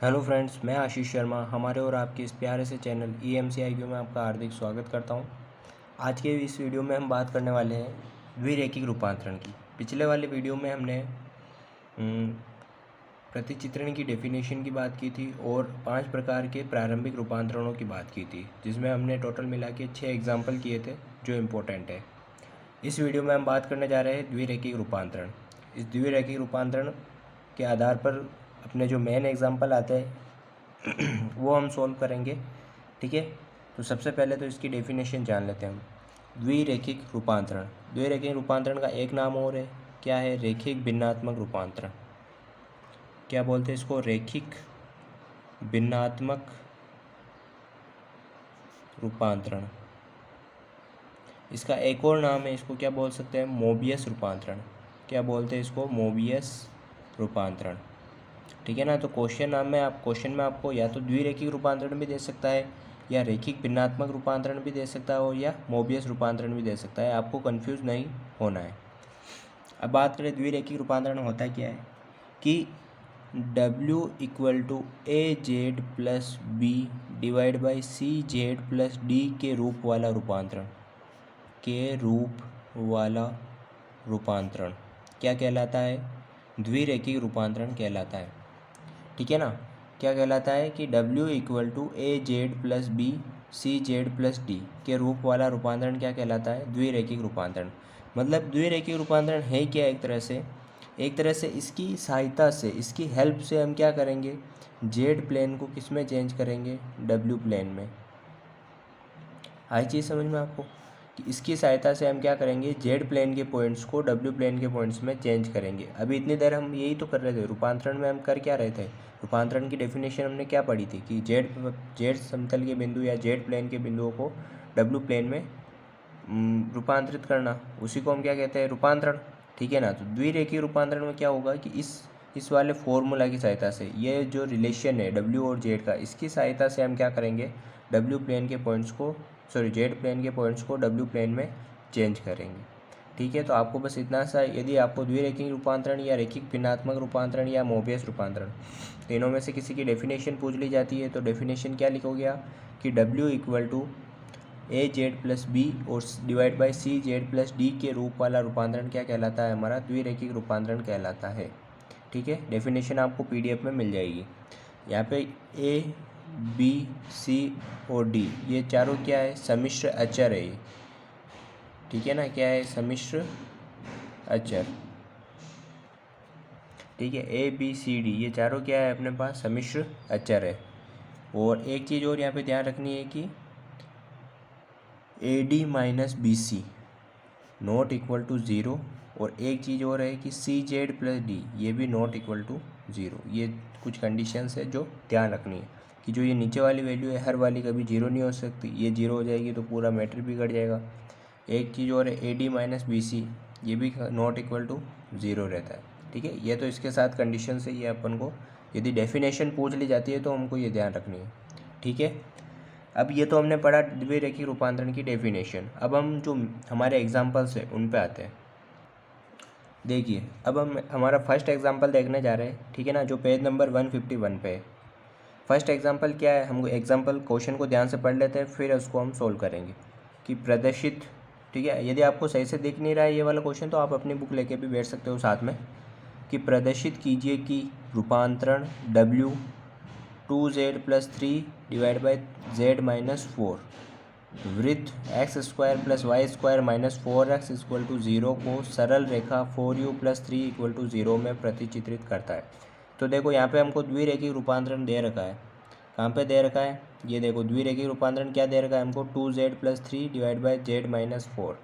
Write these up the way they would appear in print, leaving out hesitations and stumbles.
Hello friends, मैं आशीष शर्मा हमारे और आपके इस प्यारे से चैनल EMCIQ में आपका हार्दिक स्वागत करता हूं। आज के इस वीडियो में हम बात करने वाले हैं द्विरेखिक रूपांतरण की। पिछले वाले वीडियो में हमने प्रतिचित्रण की डेफिनेशन की बात की थी और 5 प्रकार के प्रारंभिक रूपांतरणों की बात की थी, जिसमें हमने टोटल मिला के 6 एग्जाम्पल किए थे जो इम्पोर्टेंट है। इस वीडियो में हम बात करने जा रहे हैं द्विरेखिक रूपांतरण। इस द्विरेखिक रूपांतरण के आधार पर अपने जो मेन एग्जाम्पल आते हैं वो हम सॉल्व करेंगे। ठीक है, तो सबसे पहले तो इसकी डेफिनेशन जान लेते हैं हम। द्विरेखिक रूपांतरण, द्विरेखिक रूपांतरण का एक नाम और है, क्या है? रेखिक भिन्नात्मक रूपांतरण। क्या बोलते हैं इसको? रेखिक भिन्नात्मक रूपांतरण। इसका एक और नाम है, इसको क्या बोल सकते हैं? मोबियस रूपांतरण। क्या बोलते हैं इसको? मोबियस रूपांतरण। ठीक है ना। तो क्वेश्चन में आपको या तो द्विरेखिक रूपांतरण भी दे सकता है, या रेखिक भिन्नात्मक रूपांतरण भी दे सकता है, और या मोबियस रूपांतरण भी दे सकता है। आपको कंफ्यूज नहीं होना है। अब बात करें द्विरेखिक रूपांतरण होता क्या है, कि W = AZ + B / CZ + D के रूप वाला रूपांतरण क्या कहलाता है? द्विरेखिक रूपांतरण कहलाता है। ठीक है ना। क्या कहलाता है कि W = AZ + B CZ + D के रूप वाला रूपांतरण क्या कहलाता है? द्विरेखिक रूपांतरण। मतलब द्विरेखिक रूपांतरण है क्या? एक तरह से इसकी सहायता से, इसकी हेल्प से हम क्या करेंगे? जेड प्लेन को किस में चेंज करेंगे? W प्लेन में। आई चीज़ समझ में आपको, कि इसकी सहायता से हम क्या करेंगे? जेड प्लेन के पॉइंट्स को W प्लेन के पॉइंट्स में चेंज करेंगे। अभी इतनी देर हम यही तो कर रहे थे। रूपांतरण में हम कर क्या रहे थे? रूपांतरण की डेफिनेशन हमने क्या पढ़ी थी, कि जेड समतल के बिंदु या जेड प्लेन के बिंदुओं को W प्लेन में रूपांतरित करना, उसी को हम क्या कहते हैं? रूपांतरण। ठीक है ना। तो द्विरेखीय रूपांतरण में क्या होगा कि इस वाले फॉर्मूला की सहायता से, ये जो रिलेशन है W और Z का, इसकी सहायता से हम क्या करेंगे? W प्लेन के पॉइंट्स को जेड प्लेन के पॉइंट्स को W प्लेन में चेंज करेंगे। ठीक है। तो आपको बस इतना सा, यदि आपको द्विरेखिक रूपांतरण या रेखिक भिन्नात्मक रूपांतरण या मोबियस रूपांतरण तीनों में से किसी की डेफिनेशन पूछ ली जाती है, तो डेफिनेशन क्या लिखोगे आप, कि W = AZ + B और / CZ + D के रूप वाला रूपांतरण क्या कहलाता है? हमारा द्विरेखिक रूपांतरण कहलाता है। ठीक है। डेफिनेशन आपको PDF में मिल जाएगी। यहाँ पे A, B, C और D ये चारों क्या है? सम्मिश्र अचर है ये। ठीक है ना। क्या है? सम्मिश्र अचर। ठीक है। A, B, C, D ये चारों क्या है अपने पास? सम्मिश्र अचर है। और एक चीज़ और यहाँ पे ध्यान रखनी है कि AD - BC ≠ 0, और एक चीज़ और है कि CZ + D ये भी ≠ 0। ये कुछ कंडीशंस है जो ध्यान रखनी है, कि जो ये नीचे वाली वैल्यू है, हर वाली कभी 0 नहीं हो सकती। ये 0 हो जाएगी तो पूरा मैटर बिगड़ जाएगा। एक चीज़ और है, AD - BC ये भी ≠ 0 रहता है। ठीक है। ये तो इसके साथ कंडीशन है, ये अपन को यदि डेफिनेशन पूछ ली जाती है तो हमको ये ध्यान रखनी है। ठीक है। अब ये तो हमने पढ़ा द्विरेखिक रूपांतरण की डेफिनेशन। अब हम जो हमारे एग्जाम्पल्स हैं उन पे आते हैं। देखिए, अब हम हमारा फर्स्ट एग्जाम्पल देखने जा रहे हैं। ठीक है ना, जो पेज नंबर 151 पे है। फर्स्ट एग्जाम्पल क्या है? हम एग्जाम्पल क्वेश्चन को ध्यान से पढ़ लेते हैं, फिर उसको हम सोल्व करेंगे कि प्रदर्शित। ठीक है। यदि आपको सही से दिख नहीं रहा है ये वाला क्वेश्चन, तो आप अपनी बुक लेके भी बैठ सकते हो साथ में। कि प्रदर्शित कीजिए कि रूपांतरण W 2Z + 3 / Z - 4 वृत्त x² + y² - 4x = 0 को सरल रेखा 4u + 3 = 0 में प्रतिचित्रित करता है। तो देखो यहाँ पे हमको द्विरेखिक रूपांतरण दे रखा है। कहाँ पे दे रखा है? ये देखो, द्विरेखिक रूपांतरण क्या दे रखा है हमको? 2Z + 3 / Z - 4।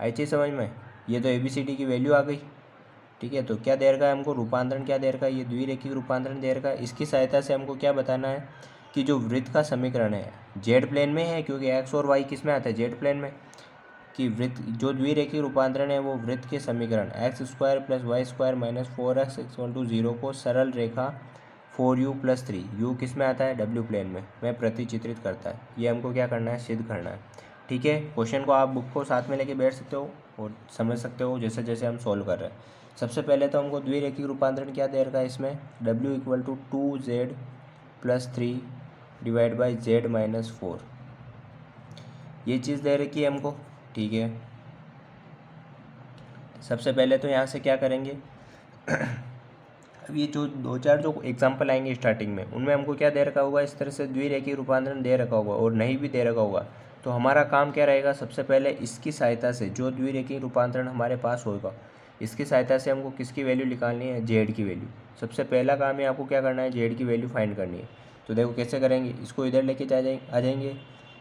आई चीज़ समझ में? ये तो ABCD की वैल्यू आ गई। ठीक है। तो क्या दे रखा है हमको? रूपांतरण क्या दे रखा है? ये द्विरेखिक रूपांतरण दे रखा है। इसकी सहायता से हमको क्या बताना है, कि जो वृत्त का समीकरण है, जेड प्लेन में है, क्योंकि एक्स और वाई किस में आता है? जेड प्लेन में। कि वृत्त जो द्विरेखिक रूपांतरण है वो वृत्त के समीकरण x² + y² - 4x = 0 को सरल रेखा 4u + 3 u किस में आता है? W प्लेन में प्रतिचित्रित करता है। ये हमको क्या करना है? सिद्ध करना है। ठीक है। क्वेश्चन को आप बुक को साथ में लेके बैठ सकते हो और समझ सकते हो जैसे जैसे हम सॉल्व कर रहे हैं। सबसे पहले तो हमको द्विरेखिक रूपांतरण क्या दे रखा है इसमें, w equal to 2z plus 3 divide by z minus 4, ये चीज़ दे रखी है हमको। ठीक है, सबसे पहले तो यहाँ से क्या करेंगे अब ये जो 2-4 जो एग्जांपल आएंगे स्टार्टिंग में, उनमें हमको क्या दे रखा होगा, इस तरह से द्विरेखीय रूपांतरण दे रखा होगा और नहीं भी दे रखा होगा, तो हमारा काम क्या रहेगा, सबसे पहले इसकी सहायता से जो द्विरेखीय रूपांतरण हमारे पास होगा, इसकी सहायता से हमको किसकी वैल्यू निकालनी है, जेड की वैल्यू। सबसे पहला काम है आपको क्या करना है, जेड की वैल्यू फाइंड करनी है। तो देखो कैसे करेंगे, इसको इधर लेके आ जाएंगे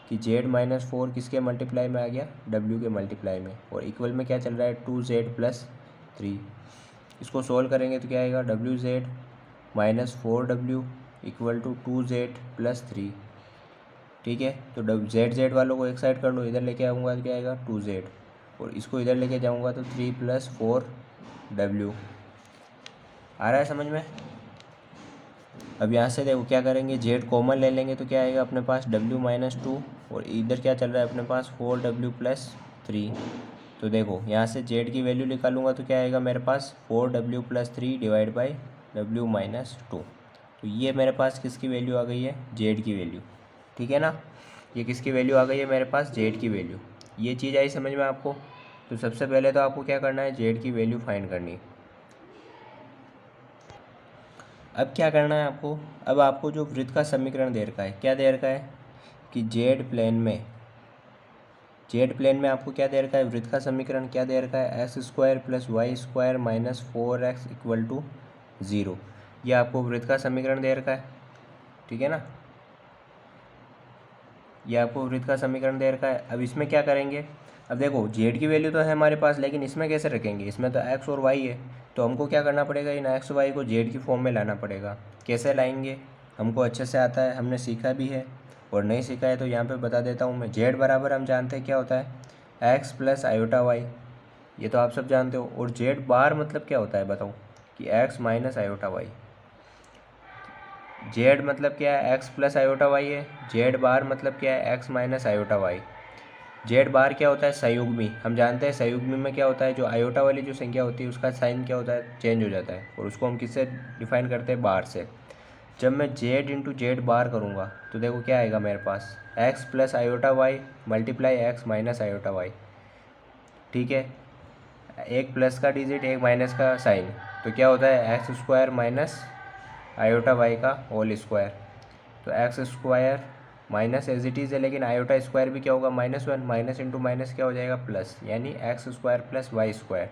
कि जेड माइनस 4 किसके मल्टीप्लाई में आ गया, डब्ल्यू के मल्टीप्लाई में, और इक्वल में क्या चल रहा है, 2z प्लस 3। इसको सोल्व करेंगे तो क्या आएगा, WZ minus 4W equal to 2Z plus 3। ठीक है, तो ZZ वालों को एक साइड कर लो, इधर लेके आऊँगा तो क्या आएगा 2Z, और इसको इधर लेके जाऊँगा तो 3 प्लस 4W। आ रहा है समझ में। अब यहाँ से देखो क्या करेंगे, Z कॉमन ले लेंगे तो क्या आएगा अपने पास, W माइनस 2, और इधर क्या चल रहा है अपने पास 4W प्लस 3। तो देखो यहाँ से Z की वैल्यू निकालूंगा तो क्या आएगा मेरे पास, 4W plus 3 divide by W minus 2। तो ये मेरे पास किसकी वैल्यू आ गई है, Z की वैल्यू। ठीक है ना, ये किसकी वैल्यू आ गई है मेरे पास, Z की वैल्यू। ये चीज़ आई समझ में आपको। तो सबसे पहले तो आपको क्या करना है, Z की वैल्यू फाइंड करनी है। अब क्या करना है आपको, अब आपको जो वृत्त का समीकरण दे रखा है, क्या दे रखा है कि जेड प्लेन में आपको क्या दे रखा है, वृत्त का समीकरण क्या दे रखा है, x² plus y² minus 4x equal to 0। ये आपको वृत्त का समीकरण दे रखा है। ठीक है ना, ये आपको वृत्त का समीकरण दे रखा है। अब इसमें क्या करेंगे, अब देखो जेड की वैल्यू तो है हमारे पास, लेकिन इसमें कैसे रखेंगे, इसमें तो x और y है, तो हमको क्या करना पड़ेगा, इन x y को जेड की फॉर्म में लाना पड़ेगा। कैसे लाएंगे, हमको अच्छे से आता है, हमने सीखा भी है, और नहीं सीखा है तो यहाँ पे बता देता हूँ मैं। जेड बराबर हम जानते हैं क्या होता है, x प्लस आयोटा वाई, ये तो आप सब जानते हो। और जेड बार मतलब क्या होता है बताओ, कि x minus iota y. Z मतलब क्या है, x प्लस आयोटा वाई है। जेड बार मतलब क्या है, x minus iota y. Z bar क्या होता है, संयुग्मी। हम जानते हैं संयुग्मी में क्या होता है, जो आयोटा वाली जो संख्या होती है उसका साइन क्या होता है, चेंज हो जाता है, और उसको हम किससे डिफाइन करते हैं, बार से। जब मैं जेड इंटू जेड बार करूँगा तो देखो क्या आएगा मेरे पास, x plus iota y multiply x minus iota y. ठीक है, एक प्लस का डिजिट एक माइनस का साइन, तो क्या होता है, x² माइनस आयोटा वाई का होल स्क्वायर। तो x² minus as it is है, लेकिन आयोटा स्क्वायर भी क्या होगा, -1, माइनस इंटू माइनस क्या हो जाएगा, प्लस, यानी x² प्लस y²।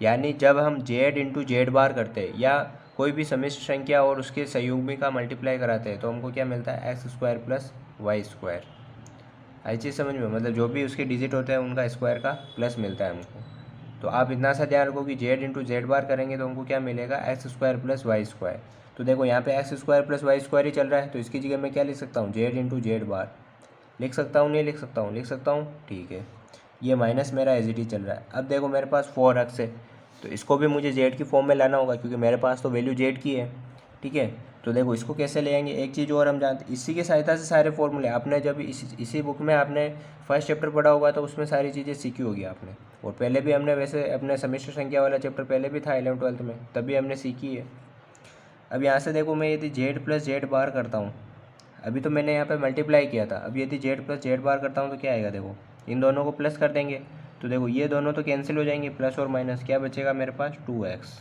यानी जब हम जेड इंटू जेड बार करते हैं या कोई भी समिश्र संख्या और उसके संयुग्मी का मल्टीप्लाई कराते हैं, तो हमको क्या मिलता है, x² प्लस y²। आई चीज़ समझ में, मतलब जो भी उसके डिजिट होते हैं उनका स्क्वायर का प्लस मिलता है हमको। तो आप इतना सा ध्यान रखो कि जेड इंटू जेड बार करेंगे तो हमको क्या मिलेगा, x² प्लस y²। तो देखो यहाँ पे x² प्लस y² ही चल रहा है, तो इसकी जगह मैं क्या लिख सकता हूँ, जेड इंटू जेड बार। लिख सकता हूँ, नहीं लिख सकता हूँ, लिख सकता हूँ। ठीक है, ये माइनस मेरा एज इट इज़ चल रहा है। अब देखो मेरे पास 4x है, तो इसको भी मुझे जेड की फॉर्म में लाना होगा, क्योंकि मेरे पास तो वैल्यू जेड की है। ठीक है, तो देखो इसको कैसे ले आएंगे, एक चीज़ और हम जानते हैं, इसी की सहायता से सारे फॉर्मूले आपने जब इसी बुक में आपने फर्स्ट चैप्टर पढ़ा होगा तो उसमें सारी चीज़ें सीखी होगी आपने। और पहले भी हमने वैसे अपने समिश्र संख्या वाला चैप्टर पहले भी था 11th-12th में, तभी हमने सीखी है। अब यहाँ से देखो मैं यदि जेड प्लस जेड बार करता हूँ, अभी तो मैंने यहाँ पे मल्टीप्लाई किया था, अब यदि जेड प्लस जेड बार करता हूँ तो क्या आएगा, देखो इन दोनों को प्लस कर देंगे, तो देखो ये दोनों तो कैंसिल हो जाएंगे, प्लस और माइनस, क्या बचेगा मेरे पास, 2x।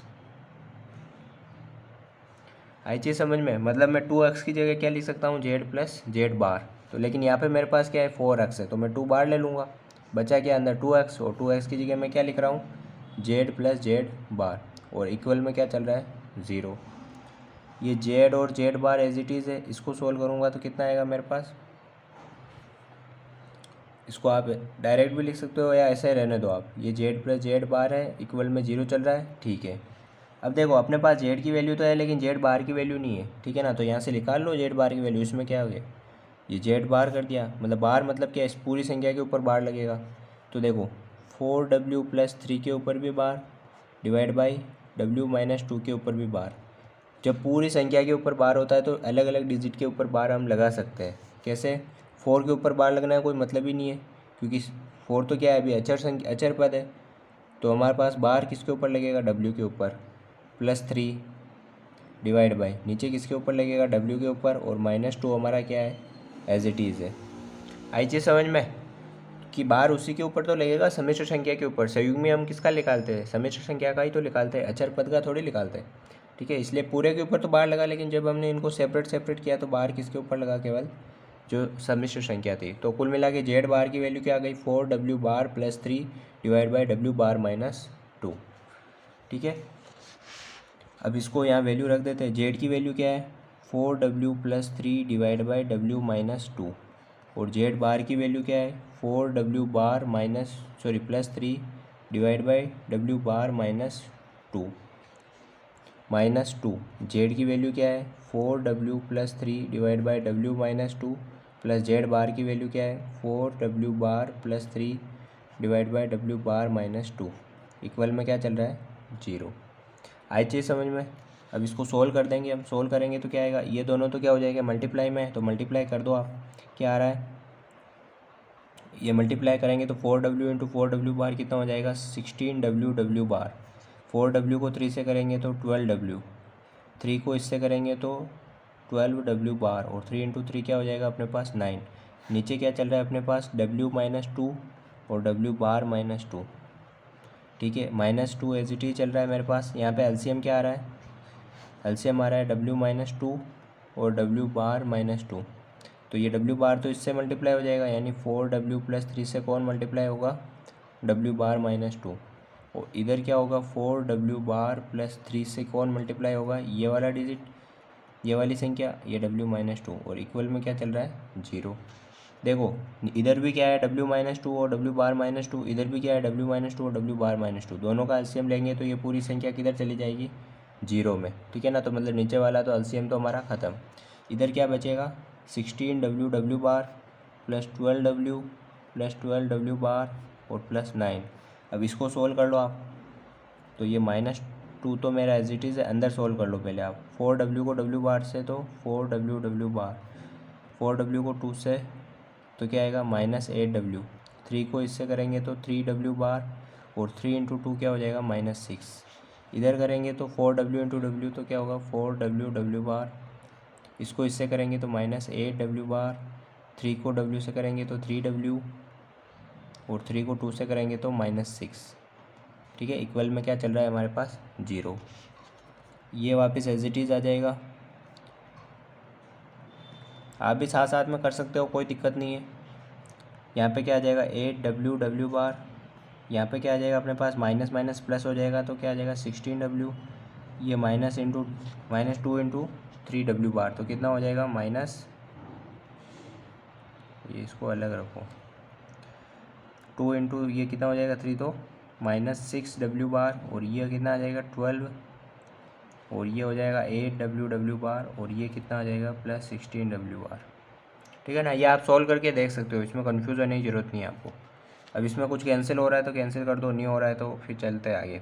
आई चीज़ समझ में, मतलब मैं 2x की जगह क्या लिख सकता हूँ, जेड प्लस जेड बार। तो लेकिन यहाँ पे मेरे पास क्या है, 4x है, तो मैं 2 बार ले लूँगा, बचा क्या अंदर 2x, और 2x की जगह मैं क्या लिख रहा हूँ, जेड प्लस जेड बार, और इक्वल में क्या चल रहा है, 0। ये जेड और z bar as it is है, इसको सोल्व करूँगा तो कितना आएगा मेरे पास, इसको आप डायरेक्ट भी लिख सकते हो या ऐसे ही रहने दो आप। ये जेड प्लस जेड बार है, इक्वल में 0 चल रहा है। ठीक है, अब देखो अपने पास जेड की वैल्यू तो है, लेकिन जेड बार की वैल्यू नहीं है। ठीक है ना, तो यहाँ से निकाल लो जेड बार की वैल्यू। इसमें क्या हो गया, ये जेड बार कर दिया, मतलब बार मतलब क्या, इस पूरी संख्या के ऊपर बार लगेगा। तो देखो 4W प्लस 3 के ऊपर भी बार डिवाइड बाई W माइनस 2 के ऊपर भी बार। जब पूरी संख्या के ऊपर बार होता है तो अलग अलग डिजिट के ऊपर बार हम लगा सकते हैं। कैसे, 4 के ऊपर बार लगना है कोई मतलब ही नहीं है, क्योंकि 4 तो क्या है अभी अचर पद है। तो हमारे पास बार किसके ऊपर लगेगा, W के ऊपर, +3 डिवाइड बाई नीचे किसके ऊपर लगेगा, W के ऊपर, और -2 हमारा क्या है, एज इट इज़ है। आई चीज़ समझ में कि बार उसी के ऊपर तो लगेगा, सम्मिश्र संख्या के ऊपर। संयुग्मी हम किसका निकालते हैं, सम्मिश्र संख्या का ही तो निकालते हैं, अचर पद का थोड़ी निकालते हैं, ठीक है। इसलिए पूरे के ऊपर तो बार लगा, लेकिन जब हमने इनको सेपरेट किया तो बार किसके ऊपर लगा, केवल जो सम्मिश्र संख्या थी। तो कुल मिला के जेड बार की वैल्यू क्या आ गई, 4W bar +3 divide by W bar -2, ठीक है। अब इसको यहाँ वैल्यू रख देते हैं। जेड की वैल्यू क्या है, 4W +3 डिवाइड बाई W -2, और जेड बार की वैल्यू क्या है, 4W bar +3 divide by W bar -2 z की वैल्यू क्या है, 4W +3 divide by W -2 plus z bar की वैल्यू क्या है, 4W bar +3 divide by W bar -2 equal में क्या चल रहा है, 0। आई चीज़ समझ में। अब इसको सोल्व कर देंगे हम। सोल्व करेंगे तो क्या आएगा, ये दोनों तो क्या हो जाएगा, मल्टीप्लाई में है, तो मल्टीप्लाई कर दो आप। क्या आ रहा है, ये मल्टीप्लाई करेंगे तो 4W इंटू 4W बार कितना हो जाएगा, 16W बार। 4W को 3 से करेंगे तो 12W, 3 को इससे करेंगे तो 12W बार, और 3 इंटू 3 क्या हो जाएगा अपने पास, 9। नीचे क्या चल रहा है अपने पास, W -2 और W बार -2, ठीक है। -2 एज इट इज चल रहा है मेरे पास। यहाँ पे एलसीएम क्या आ रहा है, एलसीएम आ रहा है W -2 और W बार -2, तो ये W बार तो इससे मल्टीप्लाई हो जाएगा, यानी 4W + 3 से कौन मल्टीप्लाई होगा, W बार -2, और इधर क्या होगा, 4W बार +3 से कौन मल्टीप्लाई होगा, ये वाला डिजिट, ये वाली संख्या, ये W -2, और इक्वल में क्या चल रहा है, 0। देखो इधर भी क्या है, W -2 और W बार -2, इधर भी क्या है, W -2 और W बार -2, दोनों का एलसीएम लेंगे तो ये पूरी संख्या किधर चली जाएगी, 0 में, ठीक है ना। तो मतलब नीचे वाला तो एलसीएम तो हमारा ख़त्म। इधर क्या बचेगा, 16W बार +12W +12W बार और +9। अब इसको सोल्व कर लो आप, तो ये -2 तो मेरा एज इट इज़ है, अंदर सोल्व कर लो पहले आप। 4W को W बार से तो 4W बार, 4W को 2 से तो क्या आएगा, -8W, 3 को इससे करेंगे तो 3W बार, और 3 इंटू 2 क्या हो जाएगा, -6। इधर करेंगे तो 4W इंटू W तो क्या होगा, 4W बार, इसको इससे करेंगे तो -8W बार, 3 को W से करेंगे तो 3W, और 3 को 2 से करेंगे तो -6, ठीक है। इक्वल में क्या चल रहा है हमारे पास, 0। ये वापस एज इट इज़ आ जाएगा। आप भी साथ साथ में कर सकते हो, कोई दिक्कत नहीं है। यहाँ पे क्या आ जाएगा, 8W बार, यहाँ पे क्या आ जाएगा अपने पास, माइनस माइनस प्लस हो जाएगा तो क्या आ जाएगा, 16W, ये -2 इंटू 3W बार, तो कितना हो जाएगा, ये इसको अलग रखो, 2 इंटू ये कितना हो जाएगा 3, तो -6W बार, और ये कितना आ जाएगा 12, और ये हो जाएगा 8W बार, और ये कितना आ जाएगा +16W बार, ठीक है ना। ये आप सॉल्व करके देख सकते हो, इसमें कन्फ्यूज़ होने की ज़रूरत नहीं है आपको। अब इसमें कुछ कैंसिल हो रहा है तो कैंसिल कर दो, नहीं हो रहा है तो फिर चलते आगे।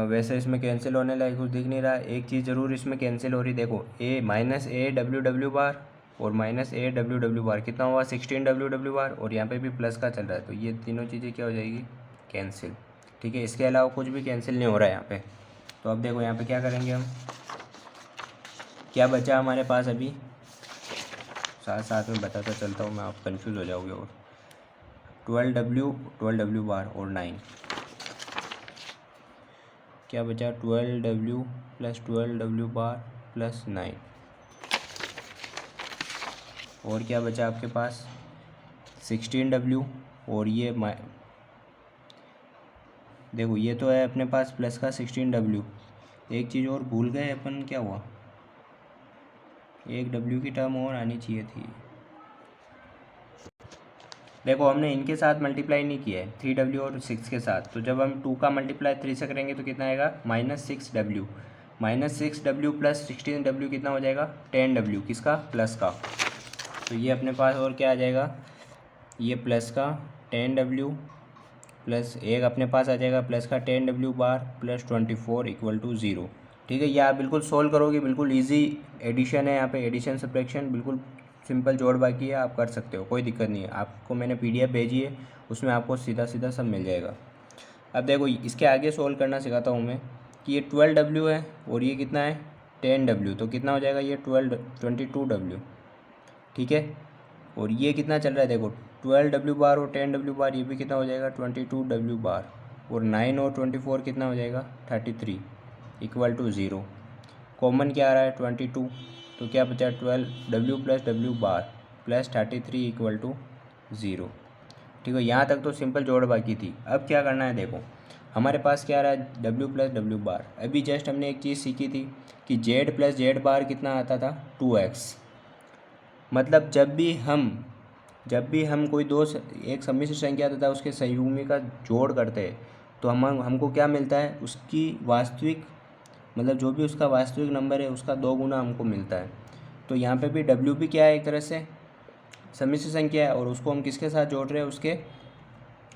वैसे इसमें कैंसिल होने लायक कुछ दिख नहीं रहा। एक चीज़ ज़रूर इसमें कैंसिल हो रही, देखो -8W बार और -8W बार कितना हुआ, 16W बार, और यहाँ पे भी प्लस का चल रहा है, तो ये तीनों चीज़ें क्या हो जाएगी, कैंसिल, ठीक है। इसके अलावा कुछ भी कैंसिल नहीं हो रहा है यहाँ पे। तो अब देखो यहाँ पे क्या करेंगे हम, क्या बचा हमारे पास अभी, साथ साथ में बताता चलता हूँ मैं, आप कंफ्यूज हो जाओगे। और 12W बार और 9, क्या बचा, 12W + 12W बार +9, और क्या बचा आपके पास, 16W, और ये देखो ये तो है अपने पास प्लस का 16W। एक चीज़ और भूल गए अपन, क्या हुआ, एक W की टर्म और आनी चाहिए थी। देखो हमने इनके साथ मल्टीप्लाई नहीं किया है, 3W और 6 के साथ, तो जब हम 2 का मल्टीप्लाई 3 से करेंगे तो कितना आएगा, -6W, -6W + 16W कितना हो जाएगा, 10W, किसका, प्लस का। तो ये अपने पास और क्या आ जाएगा, ये प्लस का 10W प्लस एक अपने पास आ जाएगा प्लस का 10W बार +24 = 0, ठीक है। ये आप बिल्कुल सोल्व करोगे, बिल्कुल ईजी एडिशन है, यहाँ पे एडिशन सब्ट्रैक्शन बिल्कुल सिंपल जोड़ बाकी है, आप कर सकते हो, कोई दिक्कत नहीं है। आपको मैंने PDF भेजी है, उसमें आपको सीधा सीधा सब मिल जाएगा। अब देखो इसके आगे सोल्व करना सिखाता हूँ मैं कि ये 12W है और ये कितना है 10W, तो कितना हो जाएगा ये 22W, ठीक है। और ये कितना चल रहा है देखो 12W बार और 10W बार, ये भी कितना हो जाएगा 22W बार, और 9 और 24 कितना हो जाएगा 33 इक्वल टू 0। कॉमन क्या आ रहा है 22, तो क्या बचा 12W plus W bar plus 33 equal to 0, ठीक है। यहाँ तक तो सिंपल जोड़ बाकी थी। अब क्या करना है देखो, हमारे पास क्या आ रहा है W प्लस W बार। अभी जस्ट हमने एक चीज़ सीखी थी कि Z प्लस Z बार कितना आता था 2x। मतलब जब भी हम कोई एक सम्मिश्र संख्या तथा उसके संयुग्मी का जोड़ करते हैं तो हमको क्या मिलता है, उसकी वास्तविक मतलब जो भी उसका वास्तविक नंबर है उसका 2 गुना हमको मिलता है। तो यहाँ पे भी W भी क्या है एक तरह से सम्मिश्र संख्या है, और उसको हम किसके साथ जोड़ रहे हैं, उसके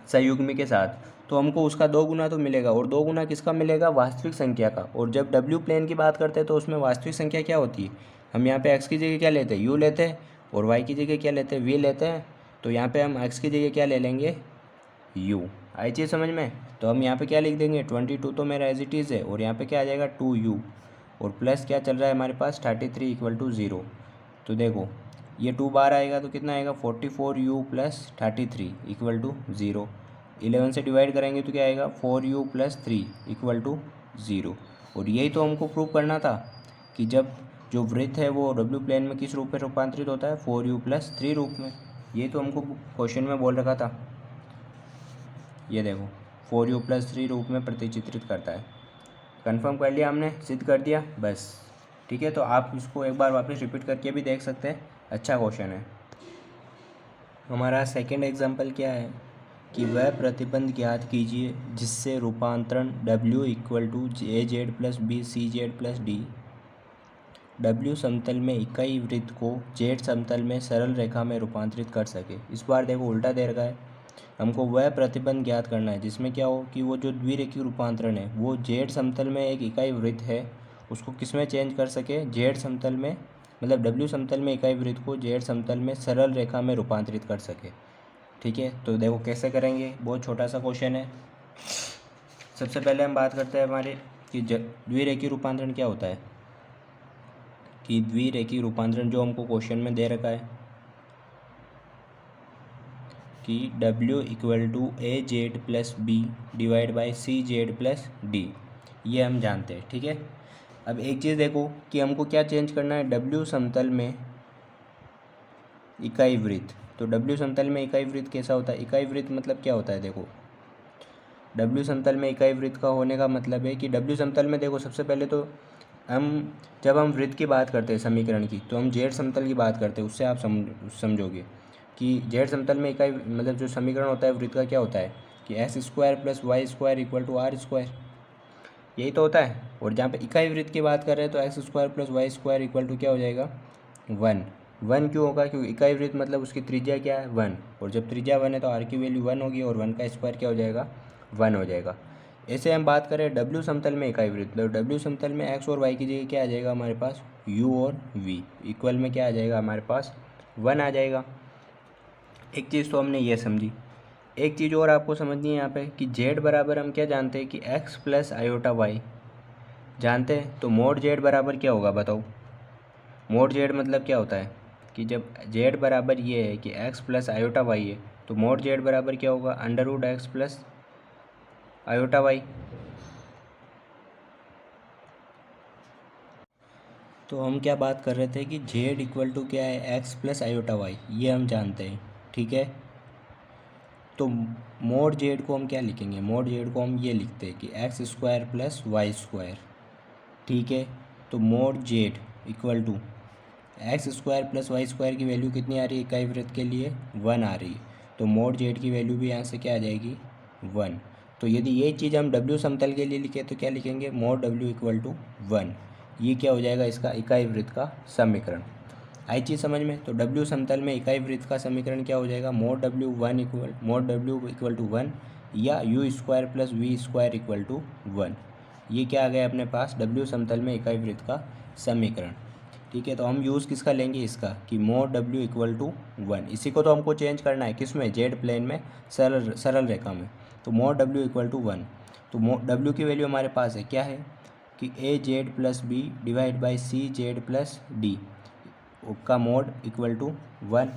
संयुग्मी के साथ, तो हमको उसका 2 गुना तो मिलेगा। और 2 गुना किसका मिलेगा, वास्तविक संख्या का। और जब W प्लेन की बात करते हैं तो उसमें वास्तविक संख्या क्या होती है, हम यहाँ पे x की जगह क्या लेते हैं u लेते हैं, और y की जगह क्या लेते हैं v लेते हैं। तो यहाँ पे हम x की जगह क्या ले लेंगे u। आई चीज़ समझ में। तो हम यहाँ पे क्या लिख देंगे 22 तो मेरा एज इट इज़ है, और यहाँ पे क्या आ जाएगा 2u, और प्लस क्या चल रहा है हमारे पास 33 इक्वल टू 0। तो देखो ये 2 बार आएगा तो कितना आएगा 44u प्लस 33 इक्वल टू 0। 11 से डिवाइड करेंगे तो क्या आएगा 4u प्लस 3 इक्वल टू 0। और यही तो हमको प्रूव करना था कि जब जो वृत्त है वो W प्लेन में किस रूप में रूपांतरित होता है 4u प्लस 3 रूप में। ये तो हमको क्वेश्चन में बोल रखा था, ये देखो 4u प्लस 3 रूप में प्रतिचित्रित करता है। कंफर्म कर लिया हमने, सिद्ध कर दिया बस, ठीक है। तो आप इसको एक बार वापस रिपीट करके भी देख सकते हैं, अच्छा क्वेश्चन है। हमारा सेकंड एग्जांपल क्या है कि वह प्रतिबंध ज्ञात कीजिए जिससे रूपांतरण W equal to AZ plus B CZ plus D W समतल में इकाई वृत्त को Z समतल में सरल रेखा में रूपांतरित कर सके। इस बार देखो उल्टा दे रखा है, हमको वह प्रतिबंध ज्ञात करना है जिसमें क्या हो कि वो जो द्विरेखीय रूपांतरण है वो Z समतल में एक इकाई वृत्त है उसको किस में चेंज कर सके, Z समतल में, मतलब W समतल में इकाई वृत्त को Z समतल में सरल रेखा में रूपांतरित कर सके, ठीक है। तो देखो कैसे करेंगे, बहुत छोटा सा क्वेश्चन है। सबसे पहले हम बात करते हैं हमारे कि द्विरेखीय रूपांतरण क्या होता है, कि द्विरेखीय रूपांतरण जो हमको क्वेश्चन में दे रखा है कि W equal to AZ plus B divide by CZ plus D, ये हम जानते हैं, ठीक है। अब एक चीज़ देखो कि हमको क्या चेंज करना है, W समतल में इकाई वृत्त। तो W समतल में इकाई वृत्त कैसा होता है, इकाई वृत्त मतलब क्या होता है, देखो W समतल में इकाई वृत्त का होने का मतलब है कि W समतल में देखो सबसे पहले तो जब हम वृत्त की बात करते हैं समीकरण की तो हम Z समतल की बात करते हैं, उससे आप समझोगे कि Z समतल में इकाई मतलब जो समीकरण होता है वृत्त का क्या होता है कि x² plus y² equal to r², यही तो होता है। और जहाँ पे इकाई वृत्त की बात कर रहे हैं तो x² plus y² equal to क्या हो जाएगा 1 क्यों होगा, क्योंकि इकाई वृत्त मतलब उसकी त्रिज्या क्या है 1, और जब त्रिज्या 1 है तो r की वैल्यू 1 होगी और 1 का स्क्वायर क्या हो जाएगा 1 हो जाएगा। ऐसे हम बात करें W समतल में इकाई वृत्त, तो W समतल में x और y की जगह क्या आ जाएगा हमारे पास u और v इक्वल में क्या आ जाएगा हमारे पास 1 आ जाएगा। एक चीज़ तो हमने ये समझी, एक चीज़ और आपको समझनी है यहाँ पे कि Z बराबर हम क्या जानते हैं कि x प्लस आयोटा y जानते हैं। तो मोड Z बराबर क्या होगा बताओ, मोड Z मतलब क्या होता है कि जब Z बराबर ये है कि x प्लस आयोटा y है तो मोड Z बराबर क्या होगा √x प्लस आयोटा y। तो हम क्या बात कर रहे थे कि Z इक्वल टू क्या है x प्लस आयोटा y, ये हम जानते हैं, ठीक है। तो मोड Z को हम क्या लिखेंगे, मोड Z को हम ये लिखते हैं कि x² प्लस y², ठीक है। तो mod Z equal to x² plus y² की वैल्यू कितनी आ रही है इकाई वृत्त के लिए 1 आ रही है, तो मोड Z की वैल्यू भी यहाँ से क्या आ जाएगी 1। तो यदि ये चीज़ हम W समतल के लिए लिखें तो क्या लिखेंगे मोड W इक्वल टू 1, ये क्या हो जाएगा इसका इकाई वृत्त का समीकरण। आई चीज़ समझ में। तो W समतल में इकाई वृत्त का समीकरण क्या हो जाएगा मोड W इक्वल टू 1 या u² plus v² equal to 1, ये क्या आ गया अपने पास W समतल में इकाई वृत्त का समीकरण। ठीक है। तो हम यूज़ किसका लेंगे, इसका, कि मोड डब्ल्यू इक्वल टू 1। इसी को तो हमको चेंज करना है, किस में, जेड प्लेन में, सरल रेखा में। तो मोड डब्ल्यू इक्वल टू 1। तो मोड डब्ल्यू की वैल्यू हमारे पास है, क्या है, कि a Z plus B divide by C Z plus d का मोड इक्वल टू 1।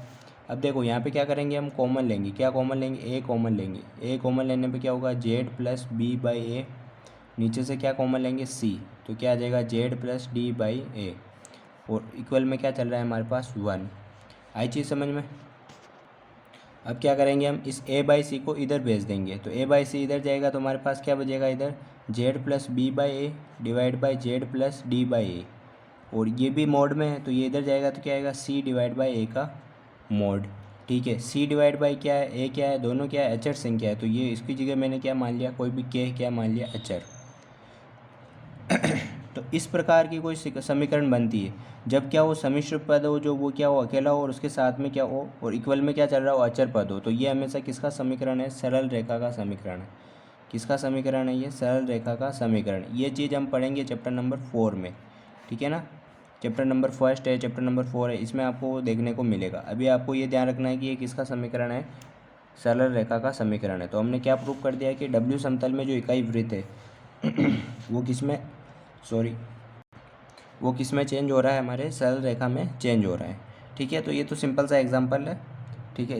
अब देखो यहाँ पे क्या करेंगे, हम कॉमन लेंगे, क्या कॉमन लेंगे, ए कॉमन लेंगे। ए कॉमन लेने पे क्या होगा, जेड प्लस बी बाई ए, नीचे से क्या कॉमन लेंगे, सी, तो क्या आ जाएगा, Z plus d by a, और इक्वल में क्या चल रहा है हमारे पास, 1। आई चीज़ समझ में। अब क्या करेंगे, हम इस ए बाई सी को इधर भेज देंगे, तो ए बाई सी इधर जाएगा तो हमारे पास क्या बचेगा, इधर z plus b by a divide by z plus d by a, और ये भी मोड में है तो ये इधर जाएगा तो क्या आएगा, सी डिवाइड बाई ए का मोड। ठीक है, सी डिवाइड बाई क्या है, ए क्या है, दोनों क्या है, अचर संख्या है, तो ये इसकी जगह मैंने क्या मान लिया, कोई भी के क्या मान लिया, अचर। तो इस प्रकार की कोई समीकरण बनती है जब क्या हो, सम्मिश्र पद हो, जो वो क्या हो, अकेला हो, और उसके साथ में क्या हो, और इक्वल में क्या चल रहा हो, अचर पद हो, तो ये हमेशा किसका समीकरण है, सरल रेखा का समीकरण है। किसका समीकरण है ये, सरल रेखा का समीकरण। ये चीज़ हम पढ़ेंगे चैप्टर नंबर 4 में, ठीक है ना। चैप्टर नंबर 1 है, चैप्टर नंबर 4 है, इसमें आपको देखने को मिलेगा। अभी आपको ये ध्यान रखना है कि ये किसका समीकरण है, सरल रेखा का समीकरण है। तो हमने क्या प्रूव कर दिया है कि डब्ल्यू समतल में जो इकाई वृत्त है वो किस में चेंज हो रहा है, हमारे सरल रेखा में चेंज हो रहा है। ठीक है, तो ये तो सिंपल सा एग्जांपल है। ठीक है,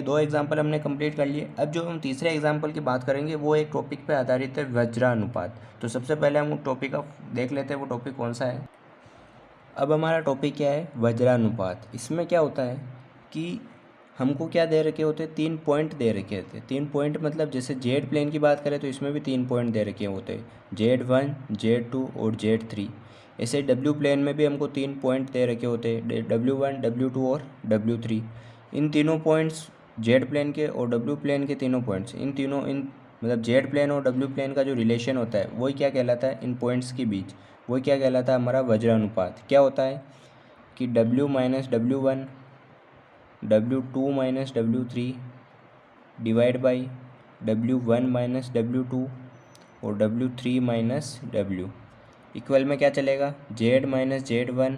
दो एग्जांपल हमने कंप्लीट कर लिए। अब जो हम तीसरे एग्जांपल की बात करेंगे वो एक टॉपिक पे आधारित है, वज्रानुपात। तो सबसे पहले हम टॉपिक का देख लेते हैं, वो टॉपिक कौन सा है। अब हमारा टॉपिक क्या है, वज्रानुपात। इसमें क्या होता है कि हमको क्या दे रखे होते हैं, 3 पॉइंट दे रखे होते हैं। 3 पॉइंट मतलब जैसे जेड प्लेन की बात करें तो इसमें भी 3 पॉइंट दे रखे होते हैं, Z1, Z2 और Z3। ऐसे डब्ल्यू प्लेन में भी हमको 3 पॉइंट दे रखे होते हैं, W1, W2 और W3। इन तीनों पॉइंट्स, जेड प्लेन के और डब्ल्यू प्लेन के तीनों पॉइंट्स, इन मतलब जेड प्लेन और डब्ल्यू प्लेन का जो रिलेशन होता है वही क्या कहलाता है, इन पॉइंट्स के बीच वही क्या कहलाता है, हमारा वज्रानुपात। क्या होता है कि W minus W1, W2 minus W3 divide by W1 minus W2 और W3 माइनस W, इक्वल में क्या चलेगा, Z minus Z1,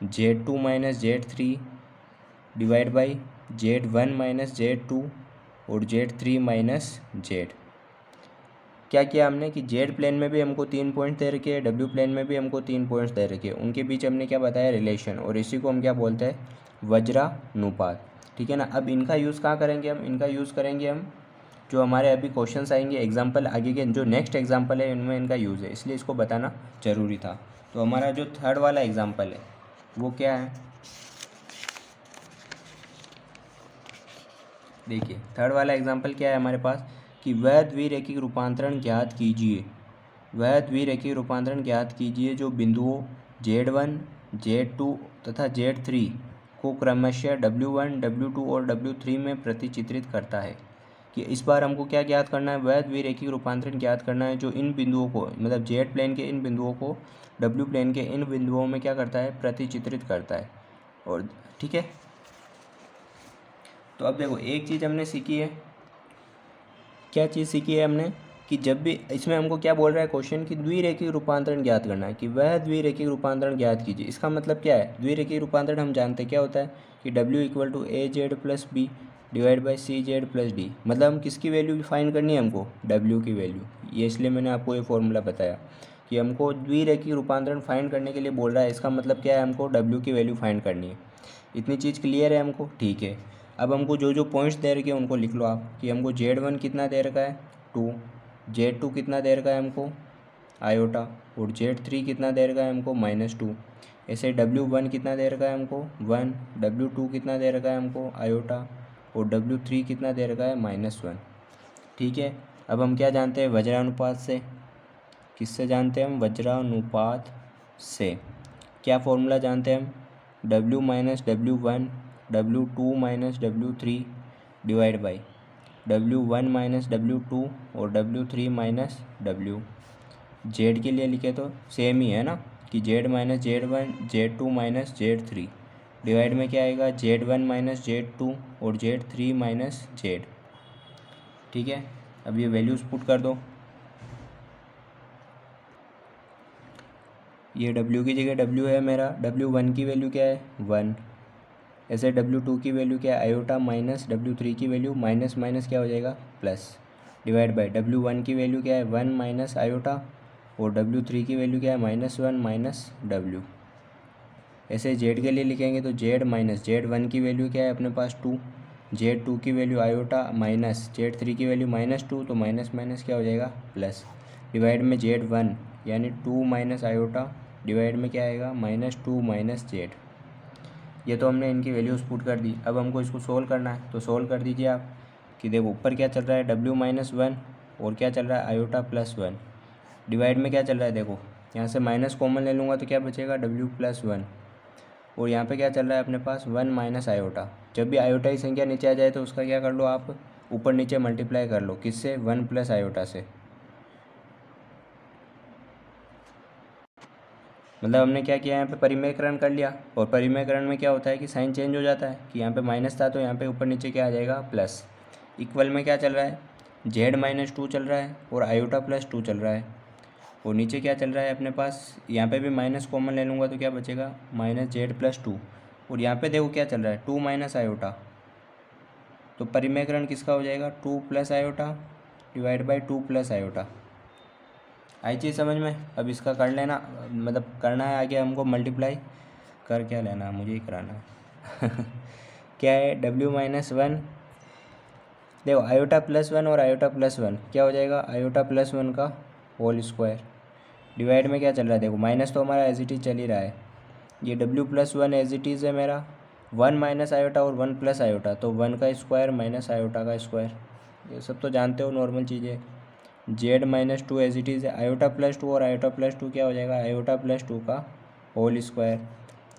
Z2 minus Z3 divide by Z1 minus Z2 और Z3 माइनस Z। क्या किया हमने कि जेड प्लेन में भी हमको 3 पॉइंट दे रखे हैं, डब्ल्यू प्लेन में भी हमको 3 पॉइंट्स दे रखे हैं, उनके बीच हमने क्या बताया, रिलेशन, और इसी को हम क्या बोलते हैं, वज्रानुपात। ठीक है ना। अब इनका यूज़ कहाँ करेंगे हम, इनका यूज़ करेंगे हम जो हमारे अभी क्वेश्चंस आएंगे, एग्जाम्पल आगे के जो नेक्स्ट एग्जाम्पल है उनमें इनका यूज़ है, इसलिए इसको बताना ज़रूरी था। तो हमारा जो थर्ड वाला एग्जाम्पल है वो क्या है, देखिए थर्ड वाला एग्जाम्पल क्या है हमारे पास, कि वह द्विरेखिक रूपांतरण ज्ञात कीजिए, वह द्विरेखिक रूपांतरण ज्ञात कीजिए जो बिंदुओं Z1, Z2 तथा Z3 को क्रमशः W1, W2 और W3 में प्रतिचित्रित करता है। कि इस बार हमको क्या ज्ञात करना है, वह द्विरेखिक रूपांतरण ज्ञात करना है जो इन बिंदुओं को, मतलब जेड प्लेन के इन बिंदुओं को डब्ल्यू प्लेन के इन बिंदुओं में क्या करता है, प्रतिचित्रित करता है। और ठीक है, तो अब देखो एक चीज़ हमने सीखी है, क्या चीज़ सीखी है हमने, कि जब भी इसमें हमको क्या बोल रहा है क्वेश्चन, कि द्विरेखिक रूपांतरण ज्ञात करना है, कि वह द्विरेखिक रूपांतरण ज्ञात कीजिए। इसका मतलब क्या है, द्विरेखिक रूपांतरण हम जानते हैं क्या होता है, कि W equal to A Z plus B divide by C Z plus D. मतलब हम किसकी वैल्यू फाइंड करनी है, हमको W की वैल्यू। ये इसलिए मैंने आपको ये फॉर्मूला बताया कि हमको द्विरेखिक रूपांतरण फाइंड करने के लिए बोल रहा है, इसका मतलब क्या है, हमको W की वैल्यू फाइंड करनी है। इतनी चीज़ क्लियर है हमको, ठीक है। अब हमको जो जो पॉइंट्स दे रखे हैं उनको लिख लो आप, कि हमको Z1 कितना दे रखा है, 2, Z2 कितना दे रखा है हमको, आयोटा, और Z3 कितना दे रखा है हमको, -2। ऐसे W1 कितना दे रखा है हमको, 1, W2 कितना दे रखा है हमको, आयोटा, और W3 कितना दे रखा है, -1। ठीक है, अब हम क्या जानते हैं, वज्रानुपात से। किससे जानते हैं हम, वज्रानुपात से। क्या फॉर्मूला जानते हैं हम, W minus W1, W2 minus W3 divide by W1 minus W2 और W3 माइनस W। जेड के लिए लिखे तो सेम ही है ना, कि Z minus Z1, Z2 minus Z3 divide में क्या आएगा, Z1 माइनस Z2 और Z3 माइनस Z। ठीक है, अब ये वैल्यूज़ पुट कर दो। ये W की जगह W है मेरा, W1 की वैल्यू क्या है 1, ऐसे W2 की वैल्यू क्या है आयोटा माइनस W3 की वैल्यू माइनस माइनस क्या हो जाएगा प्लस, डिवाइड बाय W1 की वैल्यू क्या है 1 माइनस आयोटा और W3 की वैल्यू क्या है -1 माइनस W। ऐसे Z के लिए लिखेंगे तो Z माइनस Z1 की वैल्यू क्या है अपने पास 2, Z2 की वैल्यू आयोटा माइनस Z3 की वैल्यू -2, तो माइनस माइनस क्या हो जाएगा प्लस, डिवाइड में Z1 यानी 2 माइनस आयोटा, डिवाइड में क्या आएगा -2 माइनस Z। ये तो हमने इनकी वैल्यूज़ पुट कर दी। अब हमको इसको सोल्व करना है, तो सोल्व कर दीजिए आप कि देखो ऊपर क्या चल रहा है W-1 और क्या चल रहा है आयोटा +1, डिवाइड में क्या चल रहा है देखो यहाँ से माइनस कॉमन ले लूँगा तो क्या बचेगा W+1 और यहाँ पे क्या चल रहा है अपने पास 1 माइनस आयोटा। जब भी आयोटा की संख्या नीचे आ जाए तो उसका क्या कर लो आप ऊपर नीचे मल्टीप्लाई कर लो, किससे 1 प्लस आयोटा से। मतलब हमने क्या किया यहाँ पे परिमेयकरण कर लिया, और परिमेयकरण में क्या होता है कि साइन चेंज हो जाता है कि यहाँ पे माइनस था तो यहाँ पे ऊपर नीचे क्या आ जाएगा प्लस। इक्वल में क्या चल रहा है Z-2 चल रहा है और आयोटा +2 चल रहा है, और नीचे क्या चल रहा है अपने पास, यहाँ पे भी माइनस कॉमन ले लूँगा तो क्या बचेगा -Z+2, और यहाँ पे देखो क्या चल रहा है 2 माइनस आयोटा, तो परिमेयकरण किसका हो जाएगा 2 plus iota divide by 2 plus iota. आई चीज़ समझ में। अब इसका कर लेना, मतलब करना है आगे हमको मल्टीप्लाई कर क्या लेना है, मुझे ही कराना है क्या है W-1, देखो आयोटा +1 और आयोटा +1 क्या हो जाएगा आयोटा +1 का होल स्क्वायर, डिवाइड में क्या चल रहा है देखो माइनस तो हमारा एज इट इज़ चल ही रहा है, ये W+1 एज इट इज़ है मेरा 1 माइनस आयोटा और 1 प्लस आयोटा, तो 1 का स्क्वायर माइनस आयोटा का स्क्वायर, ये सब तो जानते हो नॉर्मल चीज़ें। Z-2 एज इट इज़ है, आयोटा +2 और आयोटा +2 क्या हो जाएगा आयोटा +2 का होल स्क्वायर,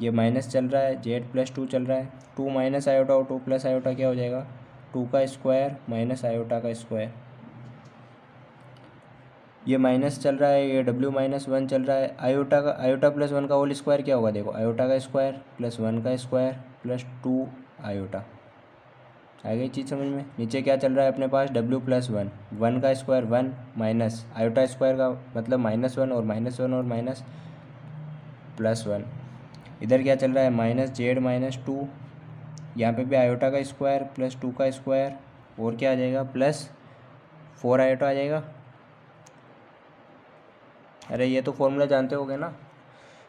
ये माइनस चल रहा है Z+2 चल रहा है, 2 माइनस आयोटा और 2 प्लस आयोटा क्या हो जाएगा 2 का स्क्वायर माइनस आयोटा का स्क्वायर, ये माइनस चल रहा है, ये W-1 चल रहा है, आयोटा +1 का होल स्क्वायर क्या होगा देखो आयोटा का स्क्वायर प्लस 1 का स्क्वायर प्लस 2 आयोटा। आ गई चीज़ समझ में। नीचे क्या चल रहा है अपने पास W+1, 1 का स्क्वायर 1 माइनस आयोटा स्क्वायर का मतलब -1 और -1 और माइनस +1, इधर क्या चल रहा है -Z-2, यहाँ पे भी आयोटा का स्क्वायर प्लस 2 का स्क्वायर और क्या आ जाएगा प्लस 4 आयोटा आ जाएगा। अरे ये तो फॉर्मूला जानते होगे ना।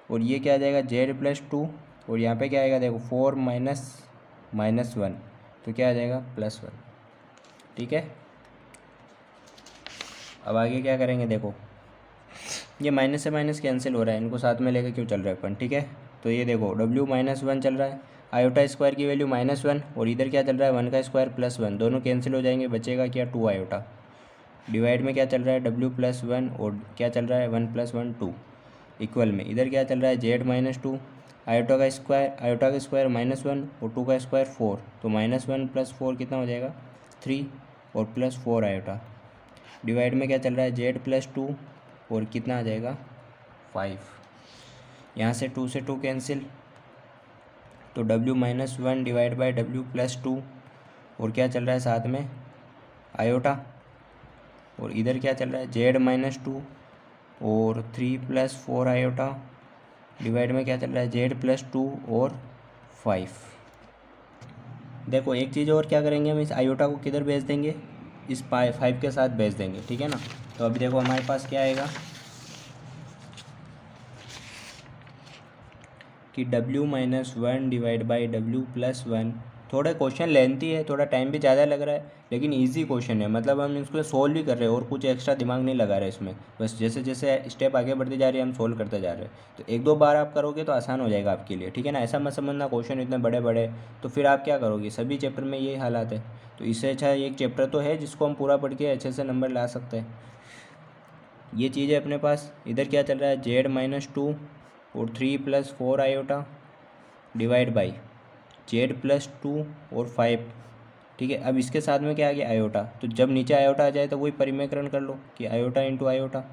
और ये क्या आ जाएगा Z+2 और यहाँ पे क्या आएगा देखो 4 माइनस 1, तो क्या आ जाएगा +1। ठीक है, अब आगे क्या करेंगे देखो, ये माइनस से माइनस कैंसिल हो रहा है, इनको साथ में लेकर क्यों चल रहा है अपन। ठीक है, तो ये देखो W-1 चल रहा है, आयोटा स्क्वायर की वैल्यू -1 और इधर क्या चल रहा है 1 का स्क्वायर +1, दोनों कैंसिल हो जाएंगे, बचेगा क्या 2 आयोटा, डिवाइड में क्या चल रहा है W+1 और क्या चल रहा है 1 + 1 2, इक्वल में इधर क्या चल रहा है Z-2, आयोटा का स्क्वायर -1 और 2 का स्क्वायर 4, तो -1 + 4 कितना हो जाएगा 3 और प्लस 4 आयोटा, डिवाइड में क्या चल रहा है Z+2 और कितना आ जाएगा 5, यहाँ से 2 से 2 कैंसिल, तो W-1 डिवाइड बाई W+2 और क्या चल रहा है साथ में आयोटा, और इधर क्या चल रहा है Z-2 और 3 + 4 आयोटा, डिवाइड में क्या चल रहा है Z+2 और 5। देखो एक चीज़ और क्या करेंगे हम, इस आयोटा को किधर भेज देंगे, इस 5 के साथ भेज देंगे। ठीक है ना, तो अभी देखो हमारे पास क्या आएगा कि W-1 डिवाइड बाई W+1, थोड़ा क्वेश्चन लेंथी है, थोड़ा टाइम भी ज़्यादा लग रहा है, लेकिन इजी क्वेश्चन है, मतलब हम इसको सोल्व भी कर रहे हैं और कुछ एक्स्ट्रा दिमाग नहीं लगा रहे इसमें, बस जैसे जैसे स्टेप आगे बढ़ते जा रहे हैं हम सोल्व करते जा रहे हैं, तो 1-2 बार आप करोगे तो आसान हो जाएगा आपके लिए। ठीक है ना, ऐसा मत समझना क्वेश्चन इतने बड़े बड़े तो फिर आप क्या करोगे, सभी चैप्टर में यही हालात है, तो इससे अच्छा एक चैप्टर तो है जिसको हम पूरा पढ़ के अच्छे से नंबर ला सकते हैं। ये चीज़ है अपने पास, इधर क्या चल रहा है Z-2 और 3 + 4 आयोटा डिवाइड बाई Z+2 और 5। ठीक है, अब इसके साथ में क्या आ गया आयोटा, तो जब नीचे आयोटा आ जाए तो वही परिमेयकरण कर लो कि आयोटा इंटू आयोटा।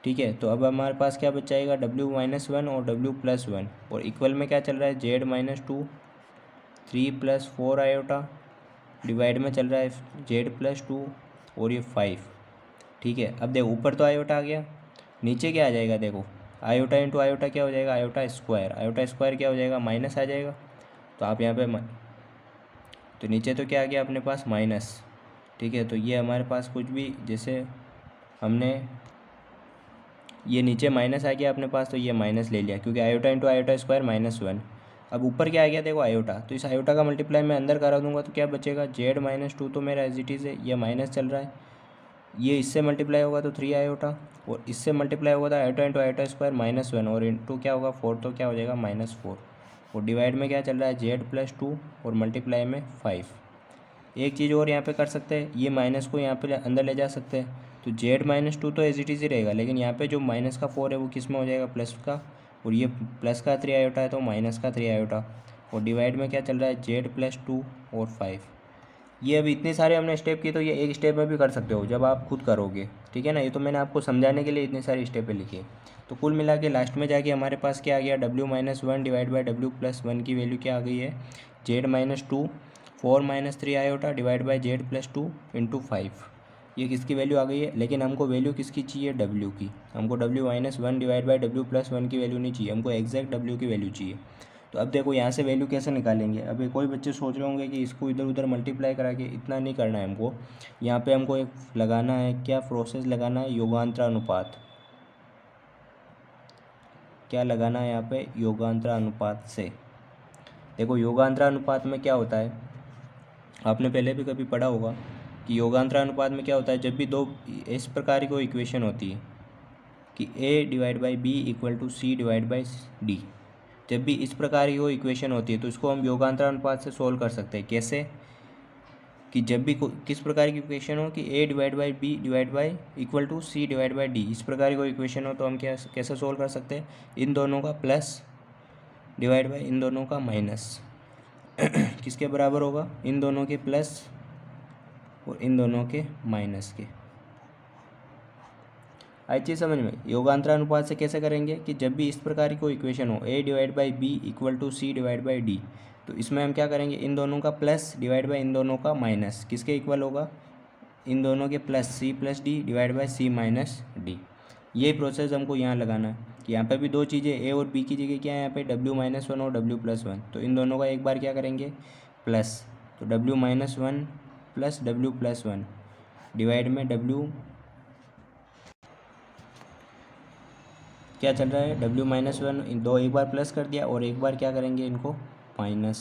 ठीक है, तो अब हमारे पास क्या बच जाएगा W-1 और W+1 और इक्वल में क्या चल रहा है Z-2 3 + 4 आयोटा, डिवाइड में चल रहा है Z+2 और ये 5। ठीक है, अब देखो ऊपर तो आयोटा आ गया, नीचे क्या आ जाएगा देखो आयोटा इंटू आयोटा क्या हो जाएगा, आयोटा स्क्वायर क्या हो जाएगा, माइनस आ जाएगा। तो आप यहाँ पे तो नीचे तो क्या आ गया अपने पास, माइनस। ठीक है, तो ये हमारे पास कुछ भी, जैसे हमने ये नीचे माइनस आ गया अपने पास, तो ये माइनस ले लिया क्योंकि आयोटा इंटू आयोटा स्क्वायर -1। अब ऊपर क्या आ गया देखो, आयोटा, तो इस आयोटा का मल्टीप्लाई मैं अंदर करा दूंगा तो क्या बचेगा, Z-2 तो मेरा एज इट इज़ है, ये माइनस चल रहा है, ये इससे मल्टीप्लाई होगा तो 3 आयोटा, और इससे मल्टीप्लाई होगा तो आयोटा इंटू आयोटा स्क्वायर -1, और इंटू क्या होगा 4, तो क्या हो जाएगा -4, और डिवाइड में क्या चल रहा है Z+2 और मल्टीप्लाई में 5। एक चीज़ और यहाँ पे कर सकते हैं, ये माइनस को यहाँ पे अंदर ले जा सकते हैं, तो Z-2 तो एज इट इज़ ही रहेगा, लेकिन यहाँ पे जो माइनस का 4 है वो किस में हो जाएगा, प्लस का, और ये प्लस का 3 आयोटा है तो माइनस का 3 आयोटा, और डिवाइड में क्या चल रहा है Z+2 और 5। ये अभी इतने सारे हमने स्टेप किए, तो ये एक स्टेप में भी कर सकते हो जब आप खुद करोगे, ठीक है ना। ये तो मैंने आपको समझाने के लिए इतने सारे स्टेपें लिखी है। तो कुल मिला के लास्ट में जाके हमारे पास क्या आ गया, W-1 डिवाइड बाई W+1 की वैल्यू क्या आ गई है, Z-2 4-3 iota divide by Z+2 into 5। ये किसकी वैल्यू आ गई है, लेकिन हमको वैल्यू किसकी चाहिए, W की। हमको W-1 डिवाइड बाई W+1 की वैल्यू नहीं चाहिए, हमको एग्जैक्ट W की वैल्यू चाहिए। तो अब देखो यहाँ से वैल्यू कैसे निकालेंगे। अभी कोई बच्चे सोच रहे होंगे कि इसको इधर उधर मल्टीप्लाई करा के, इतना नहीं करना है हमको। यहाँ पे हमको एक लगाना है, क्या प्रोसेस लगाना है, योगांतरानुपात। क्या लगाना है यहाँ पे, योगांतरानुपात से। देखो योगांतरानुपात में क्या होता है, आपने पहले भी कभी पढ़ा होगा कि योगांतरानुपात में क्या होता है, जब भी दो इस प्रकार की कोई इक्वेशन होती है कि A divide by B equal to C divide by D, जब भी इस प्रकार की कोई इक्वेशन होती है तो इसको हम योगांतरानुपात से सोल्व कर सकते हैं। कैसे, कि जब भी किस प्रकार की इक्वेशन हो कि A divide by B divide by equal to C divide by D, इस प्रकार की कोई इक्वेशन हो तो हम क्या कैसे सोल्व कर सकते हैं, इन दोनों का प्लस डिवाइड बाई इन दोनों का माइनस किसके बराबर होगा, इन दोनों के प्लस और इन दोनों के माइनस के। आई चीज़ समझ में। योगांतरानुपात से कैसे करेंगे कि जब भी इस प्रकार की कोई इक्वेशन हो A divide by B equal to C divide by D, तो इसमें हम क्या करेंगे, इन दोनों का प्लस डिवाइड बाई इन दोनों का माइनस, किसके इक्वल होगा, इन दोनों के plus C plus D divide by C minus D। ये प्रोसेस हमको यहाँ लगाना है कि यहाँ पे भी दो चीज़ें A और B की जगह क्या है, यहाँ पे W-1 और W+1, तो इन दोनों का एक बार क्या करेंगे, प्लस, तो W-1 प्लस W+1 डिवाइड में W क्या चल रहा है, W-1 इन दो एक बार प्लस कर दिया और एक बार क्या करेंगे इनको माइनस।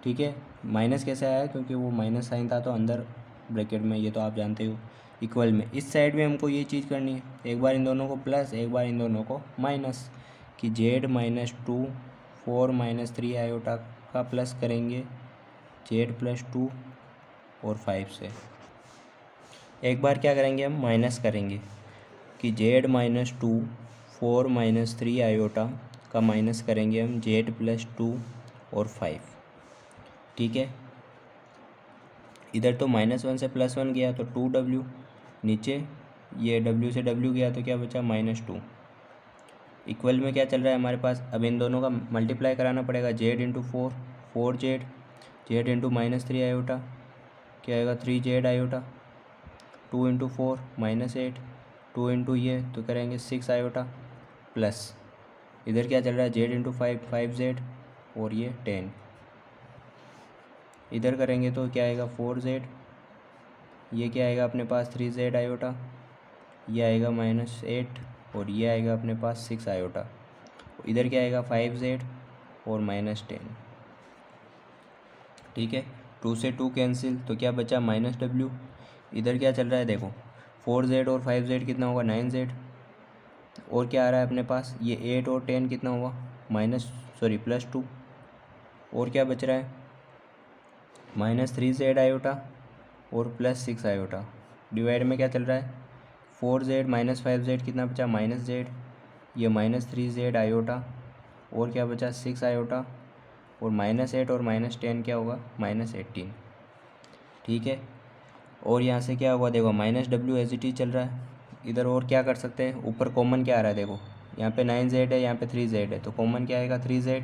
ठीक है, माइनस कैसे आया, क्योंकि वो माइनस साइन था तो अंदर ब्रैकेट में, ये तो आप जानते हो, इक्वल में इस साइड में हमको ये चीज़ करनी है, एक बार इन दोनों को प्लस एक बार इन दोनों को माइनस, कि Z-2 4-3 आयोटा का प्लस करेंगे Z+2 और 5 से, एक बार क्या करेंगे हम माइनस करेंगे कि Z-2 4-3 आयोटा का माइनस करेंगे हम Z+2 और 5। ठीक है, इधर तो -1 से +1 गया तो 2W, नीचे ये W से W गया तो क्या बचा -2। इक्वल में क्या चल रहा है हमारे पास, अब इन दोनों का मल्टीप्लाई कराना पड़ेगा, Z×4 4Z, Z×-3 आयोटा क्या आएगा 3Z आयोटा, 2×4 -8, 2 इंटू ये तो करेंगे 6 आयोटा, प्लस इधर क्या चल रहा है Z×5 5Z और ये 10, इधर करेंगे तो क्या आएगा 4Z, ये क्या आएगा अपने पास 3Z आयोटा, ये आएगा -8 और ये आएगा अपने पास 6 आयोटा, इधर क्या आएगा 5Z और -10। ठीक है, 2 से 2 कैंसिल तो क्या बचा -W, इधर क्या चल रहा है देखो 4Z और 5Z कितना होगा 9Z, और क्या आ रहा है अपने पास ये 8 और 10 कितना हुआ +2, और क्या बच रहा है -3Z आयोटा और +6 आयोटा, डिवाइड में क्या चल रहा है 4Z -5Z कितना बचा -Z, ये -3Z आयोटा और क्या बचा 6 आयोटा, और -8 और -10 क्या होगा -18। ठीक है, और यहाँ से क्या होगा देखो -W एज इट इज चल रहा है इधर, और क्या कर सकते हैं, ऊपर कॉमन क्या आ रहा है देखो, यहाँ पे 9Z है, यहाँ पे 3Z है, तो कॉमन क्या आएगा 3Z,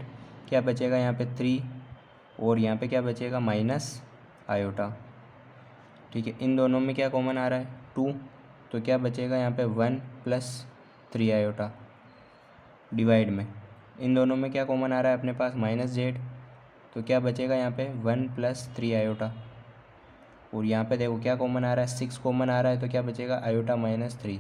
क्या बचेगा यहाँ पे 3, और यहाँ पे क्या बचेगा माइनस आयोटा। ठीक है, इन दोनों में क्या कॉमन आ रहा है 2, तो क्या बचेगा यहाँ पे 1 + 3 आयोटा। डिवाइड में इन दोनों में क्या कॉमन आ रहा है अपने पास, माइनस जेड, तो क्या बचेगा यहाँ पे 1 + 3 आयोटा। और यहाँ पे देखो क्या कॉमन आ रहा है, 6 कॉमन आ रहा है, तो क्या बचेगा आयोटा -3।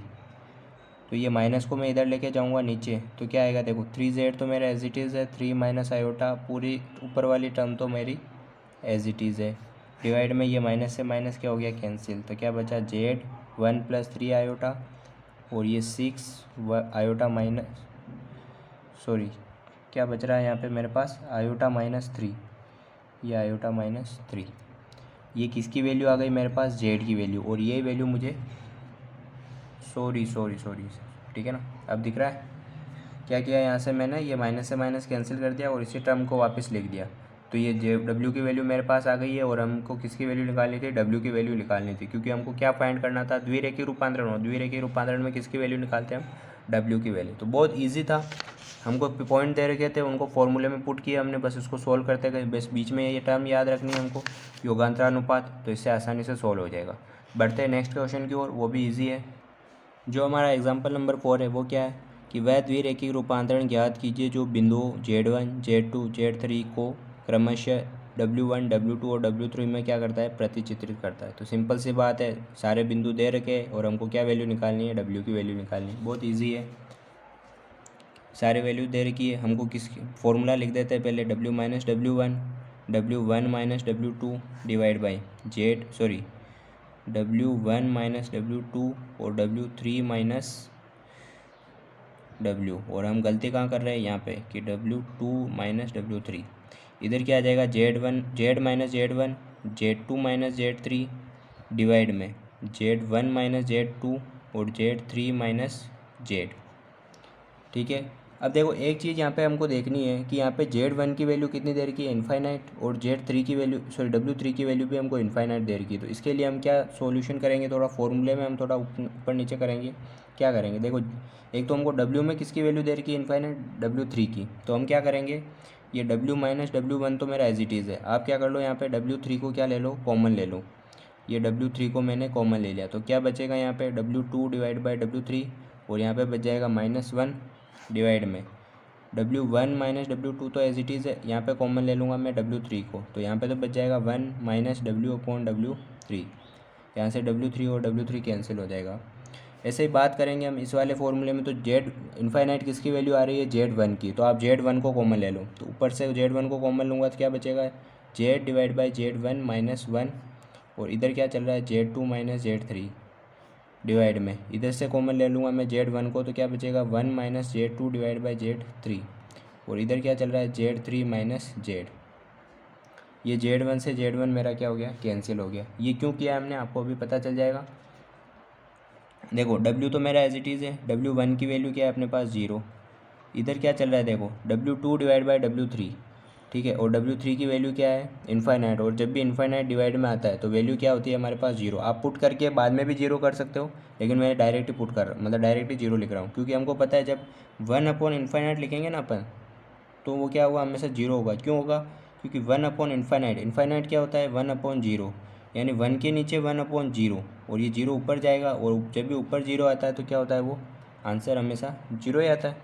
तो ये माइनस को मैं इधर लेके जाऊँगा नीचे, तो क्या आएगा देखो 3z तो मेरा एज इट इज़ है, 3 माइनस आयोटा, पूरी ऊपर वाली टर्म तो मेरी एज इट इज़ है। डिवाइड में ये माइनस से माइनस क्या हो गया, कैंसिल, तो क्या बचा z 1 + 3 आयोटा, और ये 6 आयोटा माइनस, सॉरी क्या बच रहा है यहाँ पे मेरे पास, आयोटा -3, ये आयोटा -3, ये किसकी वैल्यू आ गई मेरे पास, जेड की वैल्यू, और ये वैल्यू मुझे सॉरी, ठीक है ना। अब दिख रहा है क्या किया यहाँ से मैंने, ये माइनस से माइनस कैंसिल कर दिया और इसी टर्म को वापस लिख दिया। तो ये डब्ल्यू की वैल्यू मेरे पास आ गई है, और हमको किसकी वैल्यू निकालनी थी, डब्ल्यू की वैल्यू निकालनी थी, क्योंकि हमको क्या फाइंड करना था, द्विरेखीय रूपांतरण। और द्विरेखीय रूपांतरण में किसकी वैल्यू निकालते हैं हम, डब्ल्यू की वैल्यू। तो बहुत ईजी था, हमको पॉइंट दे रखे थे, उनको फॉर्मूले में पुट किया हमने, बस उसको सोल्व करते गए। बस बीच में ये टर्म याद रखनी है हमको, योगांतरानुपात, तो इससे आसानी से सोल्व हो जाएगा। बढ़ते हैं नेक्स्ट क्वेश्चन की ओर, वो भी ईजी है। जो हमारा एग्जाम्पल नंबर 4 है वो क्या है कि वह द्विरेखीय रूपांतरण ज्ञात कीजिए जो बिंदुओं Z1, Z2, Z3 को क्रमशः W1, W2 और W3 में क्या करता है, प्रतिचित्रित करता है। तो सिंपल सी बात है, सारे बिंदु दे रखे हैं और हमको क्या वैल्यू निकालनी है, W की वैल्यू निकालनी है। बहुत ईजी है, सारे वैल्यू दे रखी है, हमको किस फॉर्मूला लिख देते हैं पहले, W - W1, W1 - W2 divide by W1 - W2 और W3 - W, और हम गलती कहाँ कर रहे हैं यहाँ पे कि W2 - W3, इधर क्या आ जाएगा, Z - Z1, Z2 - Z3 divide में Z1 - Z2 और Z3 - Z। ठीक है। अब देखो एक चीज़ यहाँ पे हमको देखनी है कि यहाँ पे Z1 की वैल्यू कितनी दे रखी है, इनफाइनाइट, और Z3 की वैल्यू, सॉरी W3 की वैल्यू भी हमको इनफाइनाइट दे रखी है। तो इसके लिए हम क्या सॉल्यूशन करेंगे, थोड़ा फॉर्मूले में हम थोड़ा ऊपर नीचे करेंगे। क्या करेंगे देखो, एक तो हमको W में किसकी वैल्यू दे रखी है इनफाइनाइट, W3 की, तो हम क्या करेंगे, ये W - W1 तो मेरा एज इट इज़ है, आप क्या कर लो यहाँ पे W3 को क्या ले लो, कॉमन ले लो। ये W3 को मैंने कॉमन ले लिया, तो क्या बचेगा यहाँ पे W2 डिवाइड बाई W3, और यहाँ पे बच जाएगा -1 डिवाइड में W1 - W2 तो एज इट इज़ है, यहाँ पे कॉमन ले लूँगा मैं W3 को, तो यहाँ पे तो बच जाएगा 1 - W/W3, यहाँ से W3 और W3 कैंसिल हो जाएगा। ऐसे ही बात करेंगे हम इस वाले फॉर्मूले में, तो Z इनफाइनाइट किसकी वैल्यू आ रही है, Z1 की, तो आप Z1 को कॉमन ले लो, तो ऊपर से Z1 को कॉमन लूँगा तो क्या बचेगा, Z डिवाइड बाई Z1 - 1, और इधर क्या चल रहा है, Z2 - Z3 डिवाइड में, इधर से कॉमन ले लूँगा मैं Z1 को, तो क्या बचेगा 1 - Z2 डिवाइड बाई Z3, और इधर क्या चल रहा है, Z3 - Z। ये Z1 से Z1 मेरा क्या हो गया, कैंसिल हो गया। ये क्यों किया हमने, आपको अभी पता चल जाएगा। देखो W तो मेरा एज इट इज़ है, W1 की वैल्यू क्या है अपने पास 0, इधर क्या चल रहा है देखो W2 डिवाइड बाई W3, ठीक है, और W3 की वैल्यू क्या है, इनफाइनाइट, और जब भी इनफाइनाइट डिवाइड में आता है तो वैल्यू क्या होती है हमारे पास 0। आप पुट करके बाद में भी 0 कर सकते हो, लेकिन मैं डायरेक्ट ही पुट कर रहा हूँ, मतलब डायरेक्ट ही 0 लिख रहा हूँ, क्योंकि हमको पता है जब 1/इनफाइनाइट लिखेंगे ना अपन, तो वो क्या होगा, हमेशा 0 होगा। क्यों होगा, क्योंकि 1/इनफाइनाइट, इनफाइनाइट क्या होता है 1/0, यानी 1 के नीचे 1/0, और ये 0 ऊपर जाएगा, और जब भी ऊपर 0 आता है तो क्या होता है, वो आंसर हमेशा 0 ही आता है।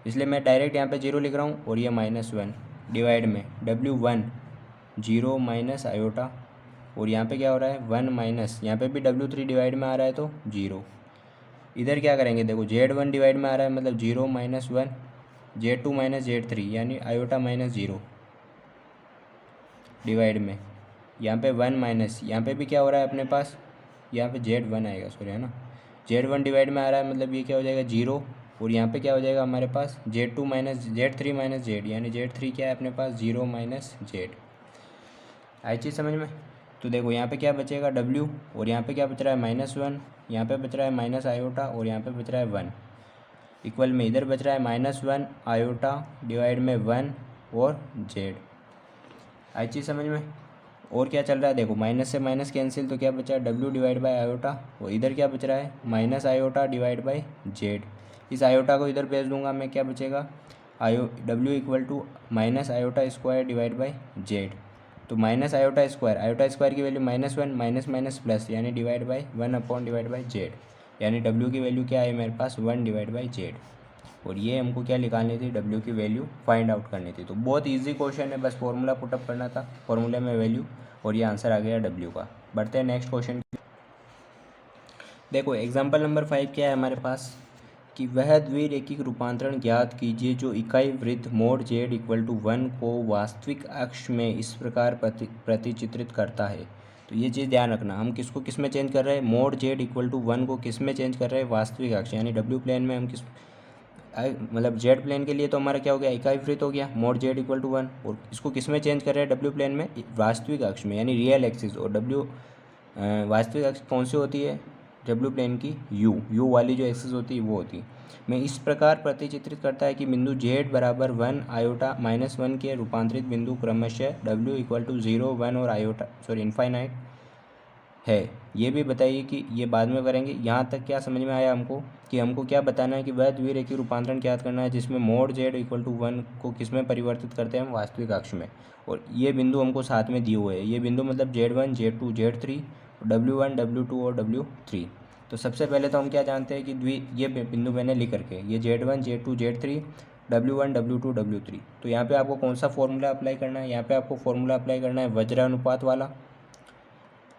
इसलिए मैं डायरेक्ट यहाँ पे 0 लिख रहा हूँ, और ये -1 डिवाइड में W1 0 माइनस आयोटा, और यहाँ पे क्या हो रहा है 1 माइनस, यहाँ पे भी W3 डिवाइड में आ रहा है तो 0। इधर क्या करेंगे देखो Z1 डिवाइड में आ रहा है, मतलब 0 - 1, Z2 - Z3 यानी आयोटा -0 डिवाइड में, यहाँ पे 1 माइनस, यहाँ पे भी क्या हो रहा है अपने पास, यहाँ पे Z1 आएगा, सॉरी है ना, Z1 डिवाइड में आ रहा है, मतलब ये क्या हो जाएगा 0, और यहाँ पे क्या हो जाएगा हमारे पास Z2 - Z3 - Z, यानी Z3 क्या है अपने पास 0 - Z। आई चीज़ समझ में। तो देखो यहाँ पे क्या बचेगा W, और यहाँ पे क्या बच रहा है -1, यहाँ पे बच रहा है माइनस आयोटा, और यहाँ पे बच रहा है 1, इक्वल में इधर बच रहा है -1 आयोटा डिवाइड में 1 और Z। आई चीज़ समझ में। और क्या चल रहा है देखो, माइनस से माइनस कैंसिल, तो क्या बचा है W डिवाइड बाई आयोटा, और इधर क्या बच रहा है minus iota divide by Z। इस आयोटा को इधर भेज दूंगा मैं, क्या बचेगा W equal to minus iota square divide by Z। तो माइनस आयोटा स्क्वायर की वैल्यू -1 माइनस माइनस प्लस, यानी divide by 1 divide by Z, यानी W की वैल्यू क्या है मेरे पास 1 डिवाइड बाई Z। और ये हमको क्या निकालनी थी, W की वैल्यू फाइंड आउट करनी थी। तो बहुत ईजी क्वेश्चन है, बस फॉर्मूला पुटअप करना था, फॉर्मूले में वैल्यू, और ये आंसर आ गया W का। बढ़ते हैं नेक्स्ट क्वेश्चन। देखो एग्जाम्पल नंबर 5 क्या है हमारे पास, कि वह द्विरेखिक रूपांतरण ज्ञात कीजिए जो इकाई वृत्त मोड z इक्वल टू 1 को वास्तविक अक्ष में इस प्रकार प्रतिचित्रित करता है। तो ये चीज़ ध्यान रखना, हम किसको किस में चेंज कर रहे हैं, मोड z इक्वल टू 1 को किस में चेंज कर रहे हैं, वास्तविक अक्ष, यानी W प्लेन में हम किस मतलब Z प्लेन के लिए तो हमारा क्या हो गया, इकाई वृत्त हो गया मोड z इक्वल टू 1, और इसको किस में चेंज कर रहे हैं, W प्लेन में, वास्तविक अक्ष में, यानी रियल एक्सिस। और W वास्तविक अक्ष कौन सी होती है, W प्लेन की U वाली जो एक्सिस होती है वो होती है। मैं इस प्रकार प्रतिचित्रित करता है कि बिंदु z बराबर 1 आयोटा -1 के रूपांतरित बिंदु क्रमशः W इक्वल टू 0 1 और आयोटा इनफाइनाइट है। ये भी बताइए कि ये बाद में करेंगे। यहाँ तक क्या समझ में आया हमको, कि हमको क्या बताना है कि वह द्विरेखीय रूपांतरण ज्ञात करना है जिसमें मोड z इक्वल टू 1 को किस में परिवर्तित करते हैं, वास्तविक अक्ष में। और ये बिंदु हमको साथ में दिए हुए हैं, ये बिंदु मतलब Z1 Z2 Z3, W1 W2 और W3। तो सबसे पहले तो हम क्या जानते हैं कि ये बिंदु मैंने लिख करके, ये Z1 Z2 Z3 W1 W2 W3। तो यहाँ पे आपको कौन सा फॉर्मूला अप्लाई करना है, यहाँ पे आपको फॉर्मूला अप्लाई करना है वज्रानुपात वाला।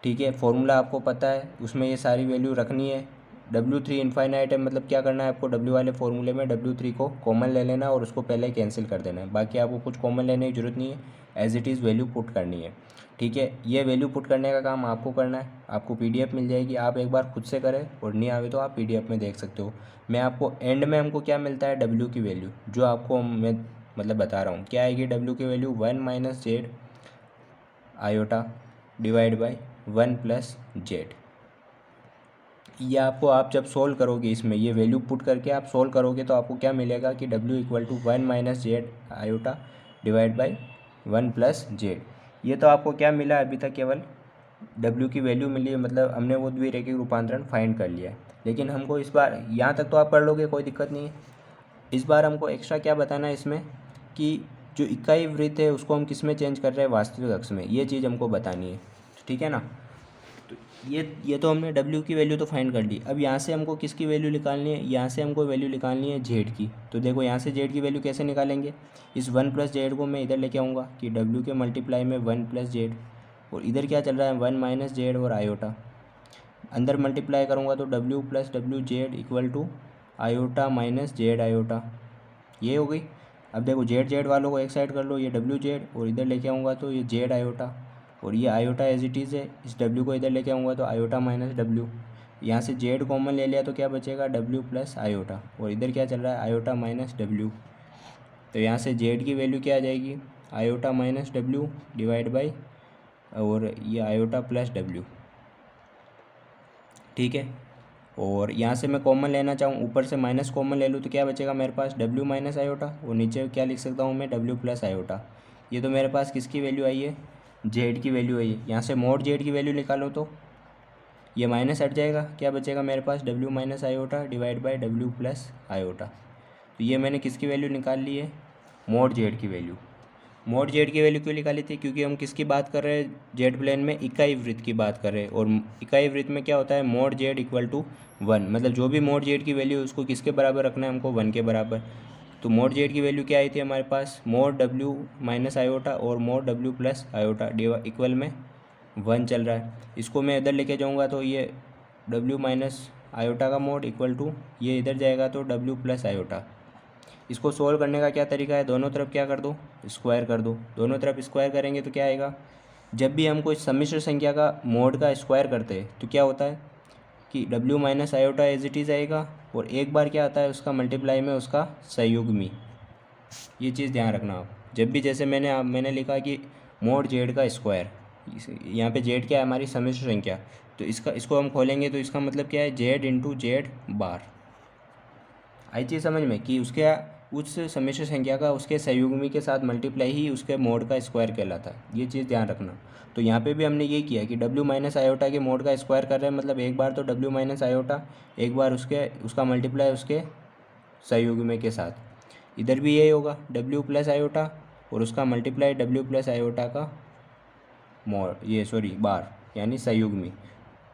ठीक है, फॉर्मूला आपको पता है, उसमें ये सारी वैल्यू रखनी है। W3 इनफाइनाइट है, मतलब क्या करना है आपको, W वाले फॉर्मूले में W3 को कॉमन ले लेना और उसको पहले कैंसिल कर देना है। बाकी आपको कुछ कॉमन लेने की जरूरत नहीं है, as it is value put करनी है। ठीक है, ये वैल्यू पुट करने का काम आपको करना है। आपको PDF मिल जाएगी, आप एक बार खुद से करें, और नहीं आवे तो आप PDF में देख सकते हो। मैं आपको एंड में हमको क्या मिलता है, W की वैल्यू, जो आपको मैं मतलब बता रहा हूँ क्या आएगी, W की value 1 - z iota divide by 1 + z। ये आपको, आप जब सोल्व करोगे इसमें ये वैल्यू पुट करके आप सोल्व करोगे तो आपको क्या मिलेगा कि W equal to 1 - z iota divide by 1 + z। ये तो आपको क्या मिला अभी तक, केवल W की वैल्यू मिली है, मतलब हमने वो द्विरेखिक रूपांतरण फाइंड कर लिया है। लेकिन हमको इस बार, यहाँ तक तो आप कर लोगे, कोई दिक्कत नहीं है। इस बार हमको एक्स्ट्रा क्या बताना है इसमें, कि जो इकाई वृत्त है उसको हम किस में चेंज कर रहे हैं, वास्तविक अक्ष में। ये चीज़ हमको बतानी है, ठीक है ना। तो ये तो हमने W की वैल्यू तो फाइंड कर ली। अब यहाँ से हमको किसकी वैल्यू निकालनी है, यहाँ से हमको वैल्यू निकालनी है Z की। तो देखो यहाँ से Z की वैल्यू कैसे निकालेंगे, इस 1 + z को मैं इधर लेके आऊँगा कि W के मल्टीप्लाई में 1 + z, और इधर क्या चल रहा है 1 - z और आयोटा, अंदर मल्टीप्लाई करूँगा तो W + WZ equal to iota minus Z iota, ये हो गई। अब देखो Z वालों को एक साइड कर लो, ये WZ, और इधर लेके आऊँगा तो ये Z आयोटा, और ये आयोटा एज इट इज़ है। इस W को इधर लेके आऊँगा तो आयोटा माइनस W, यहाँ से Z कॉमन ले लिया तो क्या बचेगा, W + आयोटा, और इधर क्या चल रहा है आयोटा माइनस W। तो यहाँ से Z की वैल्यू क्या आ जाएगी, iota minus W divide by, और ये आयोटा प्लस W। ठीक है, और यहाँ से मैं कॉमन लेना चाहूँ, ऊपर से माइनस कॉमन ले लूँ तो क्या बचेगा मेरे पास, W - आयोटा, और नीचे क्या लिख सकता हूँ मैं, W + आयोटा। ये तो मेरे पास किसकी वैल्यू आई है, Z की वैल्यू आई है। यहाँ से मोड Z की वैल्यू निकालो तो ये माइनस हट जाएगा, क्या बचेगा मेरे पास, W - iota divide by W + iota. तो ये मैंने किसकी वैल्यू निकाल ली है, मोड Z की वैल्यू। मोड Z की वैल्यू क्यों निकाली थी, क्योंकि हम किसकी बात कर रहे हैं, Z प्लेन में इकाई वृत्त की बात कर रहे हैं, और इकाई वृत्त में क्या होता है, मोड Z इक्वल टू 1, मतलब जो भी मोड Z की वैल्यू है उसको किसके बराबर रखना है हमको, 1 के बराबर। तो मोड Z की वैल्यू क्या आई थी हमारे पास, मोड W - आयोटा और मोड W + आयोटा इक्वल में 1 चल रहा है। इसको मैं इधर लेके जाऊँगा तो ये W - आयोटा का मोड इक्वल टू, ये इधर जाएगा तो W + आयोटा। इसको सोल्व करने का क्या तरीका है, दोनों तरफ क्या कर दो, स्क्वायर कर दो। दोनों तरफ स्क्वायर करेंगे तो क्या आएगा, जब भी हम कोई सम्मिश्र संख्या का मोड का स्क्वायर करते हैं तो क्या होता है कि W - iota as it is आएगा, और एक बार क्या आता है उसका मल्टीप्लाई में उसका संयुग्मी। ये चीज़ ध्यान रखना आप, जब भी, जैसे मैंने लिखा कि मोड Z का स्क्वायर, यहाँ पे Z क्या है, हमारी सम्मिश्र संख्या, तो इसको हम खोलेंगे तो इसका मतलब क्या है, Z × Z बार। आई चीज़ समझ में, कि उसके उस सम्मिश्र संख्या का उसके संयुग्मी के साथ मल्टीप्लाई ही उसके मोड का स्क्वायर कहलाता है। ये चीज़ ध्यान रखना। तो यहाँ पे भी हमने ये किया कि W - आयोटा के मोड का स्क्वायर कर रहे हैं, मतलब एक बार तो W - आयोटा, एक बार उसका मल्टीप्लाई उसके संयुग्मी के साथ। इधर भी यही होगा, W + आयोटा और उसका मल्टीप्लाई W + आयोटा का मोड, बार, यानी संयुग्मी।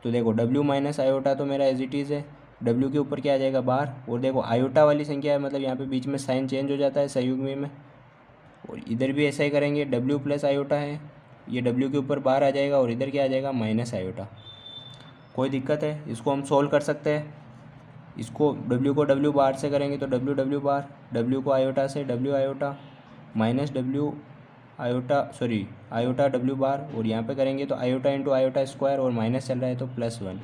तो देखो W - आयोटा तो मेरा एज इट इज़ है, डब्ल्यू के ऊपर क्या आ जाएगा बार, और देखो आयोटा वाली संख्या है मतलब यहाँ पे बीच में साइन चेंज हो जाता है सहयुग्मी में, और इधर भी ऐसा ही करेंगे, डब्ल्यू प्लस आयोटा है, ये डब्ल्यू के ऊपर बार आ जाएगा और इधर क्या आ जाएगा माइनस आयोटा। कोई दिक्कत है, इसको हम सोल्व कर सकते हैं। इसको डब्ल्यू को डब्ल्यू बार से करेंगे तो डब्ल्यू डब्ल्यू बार, डब्ल्यू को आयोटा से W iota, minus W iota sorry iota W bar, और यहाँ पे करेंगे तो आयोटा इंटू आयोटा स्क्वायर, और माइनस चल रहा है तो +1।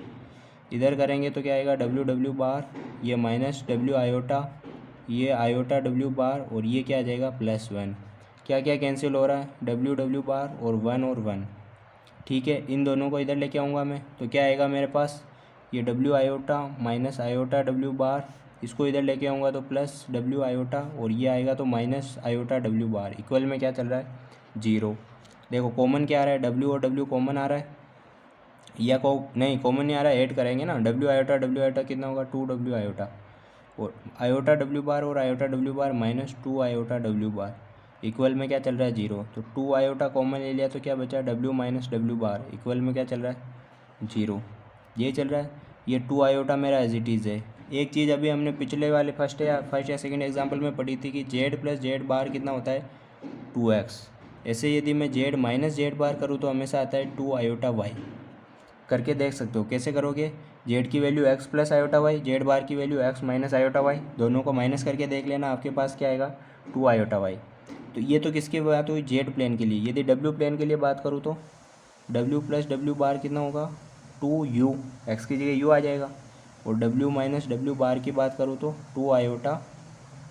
इधर करेंगे तो क्या आएगा डब्ल्यू डब्ल्यू बार, ये माइनस डब्ल्यू आयोटा, ये आयोटा डब्ल्यू बार, और ये क्या आ जाएगा +1। क्या क्या कैंसिल हो रहा है, डब्ल्यू डब्ल्यू बार और 1, ठीक है। इन दोनों को इधर लेके आऊँगा मैं तो क्या आएगा मेरे पास, ये W iota minus iota W bar, इसको इधर लेके आऊँगा तो प्लस डब्ल्यू आयोटा, और ये आएगा तो माइनस आयोटा डब्ल्यू बार, इक्वल में क्या चल रहा है 0। देखो कॉमन क्या आ रहा है, डब्ल्यू और डब्ल्यू कॉमन आ रहा है, या नहीं कॉमन नहीं आ रहा है, ऐड करेंगे ना, डब्ल्यू आयोटा कितना होगा 2 डब्ल्यू आयोटा, और आयोटा डब्ल्यू बार और आयोटा डब्ल्यू बार माइनस 2 आयोटा डब्ल्यू बार, इक्वल में क्या चल रहा है 0। तो 2 आयोटा कॉमन ले लिया तो क्या बचा डब्ल्यू माइनस डब्ल्यू बार, इक्वल में क्या चल रहा है 0, ये चल रहा है। ये 2 आयोटा मेरा एज इट इज़ है। एक चीज़ अभी हमने पिछले वाले फर्स्ट या सेकंड एग्जाम्पल में पढ़ी थी कि जेड प्लस जेड बार कितना होता है 2x। ऐसे यदि मैं जेड माइनस जेड बार करूँ तो हमेशा आता है 2 आयोटा वाई। करके देख सकते हो, कैसे करोगे, जेड की value x plus iota y, z bar की value x minus iota y, दोनों को माइनस करके देख लेना, आपके पास क्या आएगा 2 आयोटा वाई। तो ये तो किसकी बात हुई जेड प्लेन के लिए। यदि डब्ल्यू प्लेन के लिए बात करूँ तो डब्ल्यू प्लस डब्ल्यू बार कितना होगा 2u, x की जगह u आ जाएगा, और डब्ल्यू माइनस डब्ल्यू बार की बात करूँ तो 2 आयोटा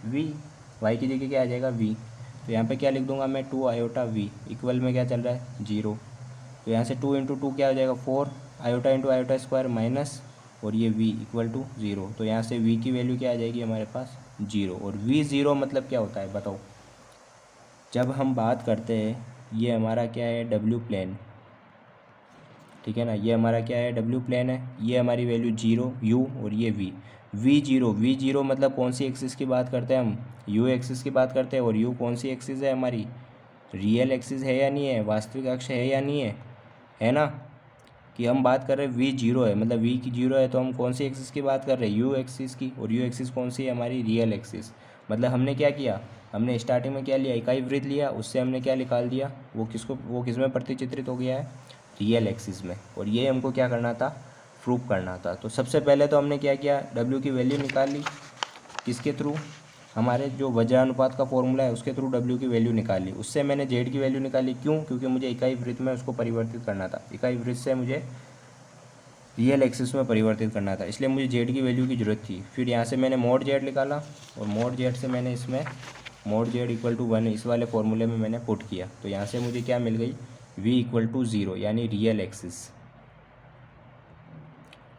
v, y की जगह क्या आ जाएगा v। तो यहाँ पे क्या लिख दूंगा मैं 2 आयोटा v, इक्वल में क्या चल रहा है 0। तो यहाँ से 2 इंटू 2 क्या हो जाएगा 4 iota into iota square minus, और ये v इक्वल टू 0। तो यहाँ से v की वैल्यू क्या आ जाएगी हमारे पास 0। और v 0 मतलब क्या होता है बताओ। जब हम बात करते हैं ये हमारा क्या है डब्ल्यू प्लेन, ठीक है ना, ये हमारा क्या है डब्ल्यू प्लेन है, ये हमारी वैल्यू 0 u, और ये v 0 मतलब कौन सी एक्सिस की बात करते हैं हम, u एक्सिस की बात करते हैं। और u कौन सी एक्सिस है हमारी, रियल एक्सिस है या नहीं है, वास्तविक अक्ष है या नहीं है ना, कि हम बात कर रहे हैं v 0 है, मतलब v की 0 है तो हम कौन सी एक्सिस की बात कर रहे हैं u एक्सिस की। और u एक्सिस कौन सी है हमारी रियल एक्सिस। मतलब हमने क्या किया, हमने स्टार्टिंग में क्या लिया इकाई वृत्त लिया, उससे हमने क्या निकाल दिया, वो किस में प्रतिचित्रित हो गया है रियल एक्सिस में। और ये हमको क्या करना था प्रूफ करना था। तो सबसे पहले तो हमने क्या किया w की वैल्यू निकाल ली, किसके थ्रू, हमारे जो वज्रानुपात का फॉर्मूला है उसके थ्रू w की वैल्यू निकाली। उससे मैंने z की वैल्यू निकाली, क्यों, क्योंकि मुझे इकाई वृत्त में उसको परिवर्तित करना था, इकाई वृत्त से मुझे रियल एक्सिस में परिवर्तित करना था, इसलिए मुझे z की वैल्यू की ज़रूरत थी। फिर यहाँ से मैंने मोड z निकाला, और मोड z से मैंने इसमें मोड z इक्वल टू 1 इस वाले फॉर्मूले में मैंने पुट किया। तो यहाँ से मुझे क्या मिल गई v इक्वल टू 0 यानी रियल एक्सिस।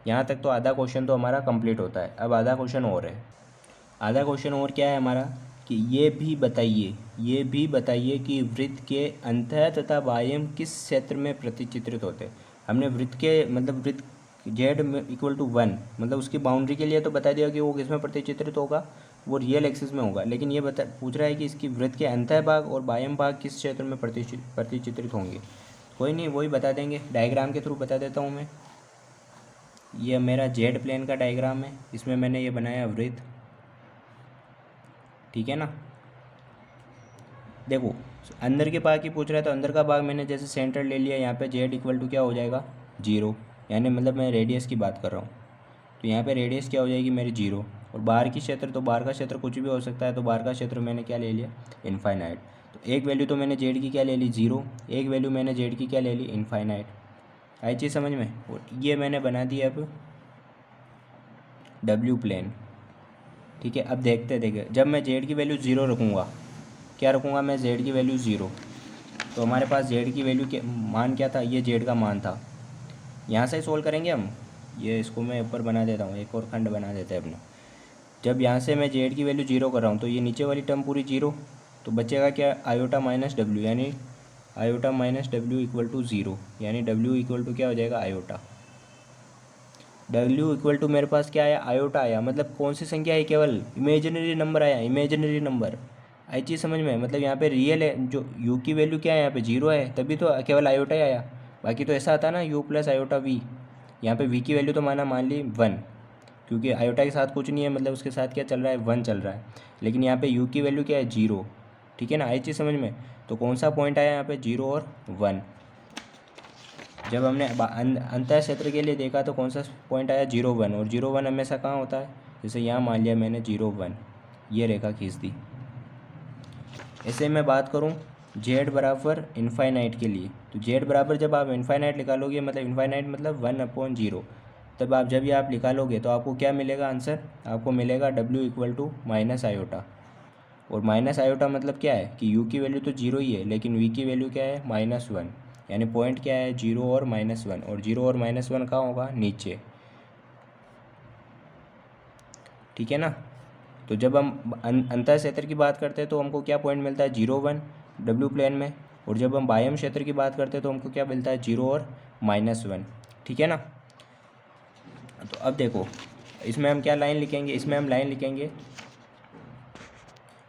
यहाँ तक तो आधा क्वेश्चन तो हमारा कंप्लीट होता है। अब आधा क्वेश्चन और है। आधा क्वेश्चन और क्या है हमारा कि ये भी बताइए कि वृत्त के अंतः तथा बाह्य किस क्षेत्र में प्रतिचित्रित होते हैं। हमने वृत्त के मतलब वृत्त जेड इक्वल टू 1 मतलब उसकी बाउंड्री के लिए तो बता दिया कि वो किस में प्रतिचित्रित होगा, वो रियल एक्सिस में होगा। लेकिन ये पूछ रहा है कि इसकी वृत्त के अंतः भाग और बाह्य भाग किस क्षेत्र में प्रतिचित्रित होंगे। कोई नहीं, वही बता देंगे, डायग्राम के थ्रू बता देता हूँ मैं। ये मेरा जेड प्लेन का डायग्राम है, इसमें मैंने ये बनाया वृत्त, ठीक है ना। देखो अंदर के भाग की पूछ रहा है तो अंदर का भाग मैंने जैसे सेंटर ले लिया, यहाँ पे जेड इक्वल टू क्या हो जाएगा 0, यानी मतलब मैं रेडियस की बात कर रहा हूँ। तो यहाँ पे रेडियस क्या हो जाएगी मेरी 0। और बाहर की क्षेत्र, तो बाहर का क्षेत्र कुछ भी हो सकता है, तो बाहर का क्षेत्र मैंने क्या ले लिया इनफाइनाइट। तो एक वैल्यू तो मैंने जेड की क्या ले ली 0, एक वैल्यू मैंने जेड की क्या ले ली इनफाइनाइट। आई चीज़ समझ में। और ये मैंने बना दिया अब डब्ल्यू प्लेन, ठीक है। अब देखते जब मैं जेड की वैल्यू 0 रखूँगा, क्या रखूँगा मैं जेड की वैल्यू 0, तो हमारे पास जेड की वैल्यू के मान क्या था, ये जेड का मान था। यहाँ से सोल्व करेंगे हम, ये इसको मैं ऊपर बना देता हूँ, एक और खंड बना देते हैं अपना। जब यहाँ से मैं जेड की वैल्यू 0 कर रहा हूँ तो ये नीचे वाली टर्म पूरी 0, तो बचेगा क्या आयोटा माइनस डब्ल्यू, यानी iota minus W equal to 0, यानी डब्ल्यू इक्वल टू क्या हो जाएगा आयोटा। डब्ल्यू इक्वल टू मेरे पास क्या आया आयोटा आया, मतलब कौन सी संख्या है, केवल इमेजिनरी नंबर आया, इमेजिनरी नंबर। आई चीज़ समझ में। मतलब यहाँ पे रियल है, जो u की वैल्यू क्या है यहाँ पे 0 है, तभी तो केवल आयोटा ही आया। बाकी तो ऐसा आता ना u प्लस आयोटा v, यहाँ पे v की वैल्यू तो मान ली 1, क्योंकि आयोटा के साथ कुछ नहीं है, मतलब उसके साथ क्या चल रहा है, 1 चल रहा है। लेकिन यहाँ पे यू की वैल्यू क्या है, 0। ठीक है ना, आई चीज़ समझ में। तो कौन सा पॉइंट आया यहाँ पे, 0 और 1। जब हमने अंतः क्षेत्र के लिए देखा तो कौन सा पॉइंट आया, 0 1। और 0 1 हमेशा कहाँ होता है, जैसे यहाँ मान लिया मैंने 0 1, ये रेखा खींच दी। ऐसे मैं बात करूँ जेड बराबर इनफाइनाइट के लिए, तो जेड बराबर जब आप इनफाइनाइट निकालोगे, मतलब इनफाइनाइट मतलब 1/0, तब आप जब ये आप निकालोगे तो आपको क्या मिलेगा आंसर, आपको मिलेगा W equal to minus iota. और माइनस आयोटा मतलब क्या है कि U की वैल्यू तो 0 ही है, लेकिन V की वैल्यू क्या है, -1। यानी पॉइंट क्या है, 0 और -1। और 0 और -1 कहाँ होगा, नीचे। ठीक है ना। तो जब हम अंतः क्षेत्र की बात करते हैं तो हमको क्या पॉइंट मिलता है, 0 1 W प्लेन में। और जब हम बाह्य क्षेत्र की बात करते हैं तो हमको क्या मिलता है, 0 और -1। ठीक है ना। तो अब देखो इसमें हम क्या लाइन लिखेंगे, इसमें हम लाइन लिखेंगे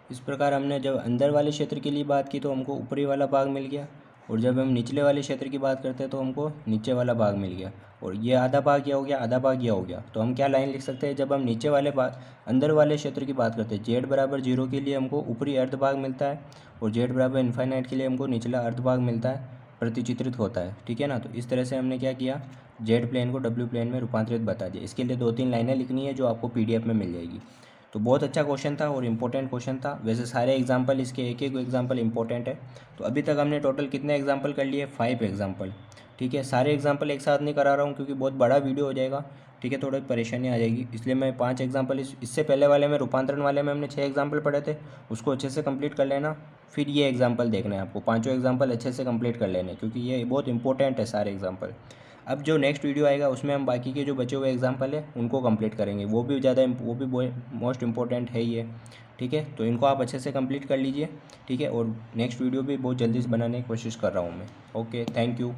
इस प्रकार। हमने जब अंदर वाले क्षेत्र के लिए बात की तो हमको ऊपरी वाला भाग मिल गया, और जब हम निचले वाले क्षेत्र की बात करते हैं तो हमको नीचे वाला भाग मिल गया। और ये आधा भाग क्या हो गया, आधा भाग यह हो गया। तो हम क्या लाइन लिख सकते हैं, जब हम नीचे वाले भाग अंदर वाले क्षेत्र की बात करते हैं, जेड बराबर 0 के लिए हमको ऊपरी अर्ध भाग मिलता है, और जेड बराबर इन्फाइनाइट के लिए हमको निचला अर्ध भाग मिलता है, प्रतिचित्रित होता है। ठीक है ना। तो इस तरह से हमने क्या किया, जेड प्लेन को डब्ल्यू प्लेन में रूपांतरित बता दिया। इसके लिए 2-3 लाइनें लिखनी है जो आपको PDF में मिल जाएगी। तो बहुत अच्छा क्वेश्चन था और इम्पोर्टेंट क्वेश्चन था। वैसे सारे एग्जाम्पल इसके एक एक एग्जाम्पल इम्पोर्टेंट है। तो अभी तक हमने टोटल कितने एग्जाम्पल कर लिए, 5 एग्जाम्पल। ठीक है, सारे एग्जाम्पल एक साथ नहीं करा रहा हूँ क्योंकि बहुत बड़ा वीडियो हो जाएगा। ठीक है, थोड़ी परेशानी आ जाएगी, इसलिए मैं 5 एग्जाम्पल इससे पहले वाले में, रूपांतरण वाले में हमने 6 एग्जाम्पल पढ़े थे, उसको अच्छे से कंप्लीट कर लेना। फिर ये एग्जाम्पल देखना है आपको, 5 एग्जाम्पल अच्छे से कंप्लीट कर लेने, क्योंकि ये बहुत इंपॉर्टेंट है सारे एग्जाम्पल। अब जो नेक्स्ट वीडियो आएगा उसमें हम बाकी के जो बचे हुए एग्जाम्पल है उनको कंप्लीट करेंगे, वो भी मोस्ट इंपॉर्टेंट है ये। ठीक है, तो इनको आप अच्छे से कंप्लीट कर लीजिए। ठीक है, और नेक्स्ट वीडियो भी बहुत जल्दी से बनाने की कोशिश कर रहा हूँ मैं। Okay, thank you.